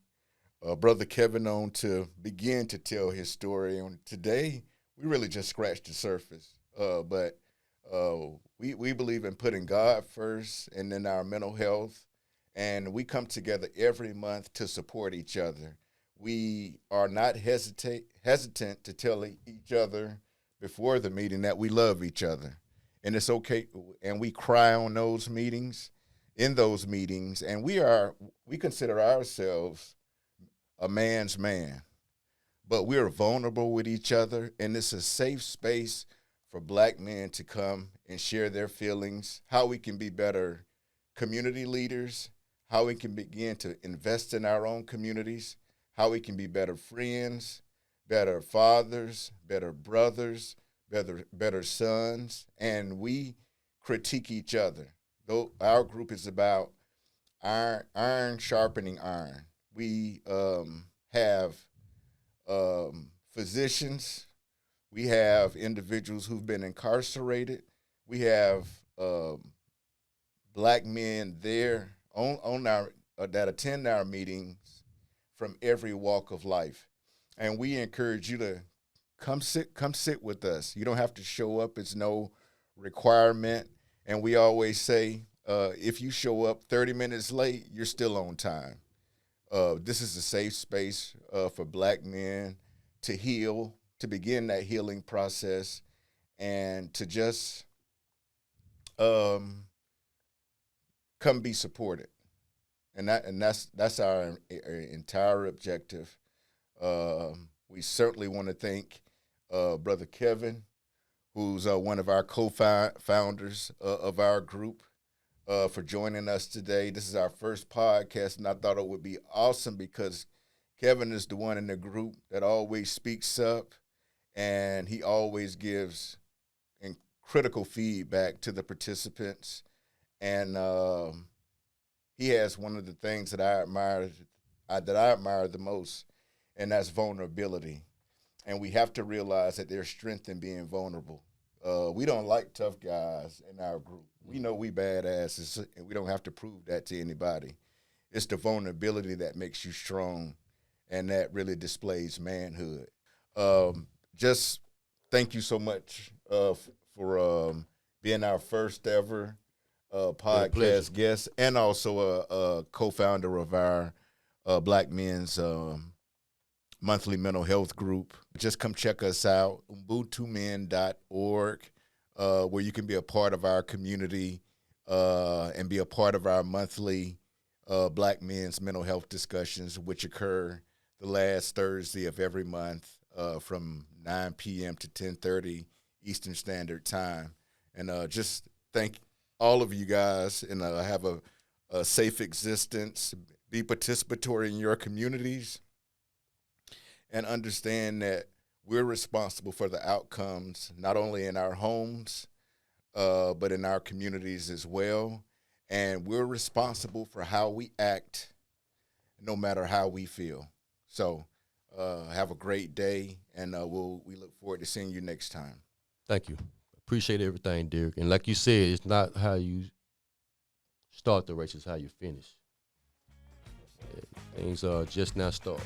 Brother Kevin on to begin to tell his story. And today, we really just scratched the surface. But we believe in putting God first and then our mental health. And we come together every month to support each other. We are not hesitant to tell each other before the meeting that we love each other. And it's okay. And we cry on those meetings, in those meetings. And we consider ourselves a man's man. But we're vulnerable with each other. And it's a safe space for black men to come and share their feelings, how we can be better community leaders, how we can begin to invest in our own communities, how we can be better friends, better fathers, better brothers, better sons, and we critique each other. Though our group is about iron sharpening iron. We have physicians. We have individuals who've been incarcerated. We have black men there on our that attend our meetings from every walk of life, and we encourage you to come sit with us. You don't have to show up; it's no requirement. And we always say, if you show up 30 minutes late, you're still on time. This is a safe space for black men to heal, to begin that healing process, and to just come be supported. And that's our entire objective. We certainly want to thank Brother Kevin, who's one of our co-founders of our group, for joining us today. This is our first podcast, and I thought it would be awesome because Kevin is the one in the group that always speaks up, and he always gives critical feedback to the participants. And he has one of the things that I admire the most, and that's vulnerability. And we have to realize that there's strength in being vulnerable. We don't like tough guys in our group. We know we badasses, and we don't have to prove that to anybody. It's the vulnerability that makes you strong, and that really displays manhood. Just thank you so much for being our first ever podcast guest, and also a co-founder of our Black Men's monthly mental health group. Just come check us out, ubuntumen.org, where you can be a part of our community and be a part of our monthly Black Men's mental health discussions, which occur the last Thursday of every month. from 9 p.m. to 10:30 Eastern Standard Time. And just thank all of you guys, and have a safe existence. Be participatory in your communities, and understand that we're responsible for the outcomes, not only in our homes, but in our communities as well. And we're responsible for how we act, no matter how we feel. So have a great day, and we look forward to seeing you next time. Thank you. Appreciate everything, Derrick. And like you said, it's not how you start the race, it's how you finish. Things are just now starting.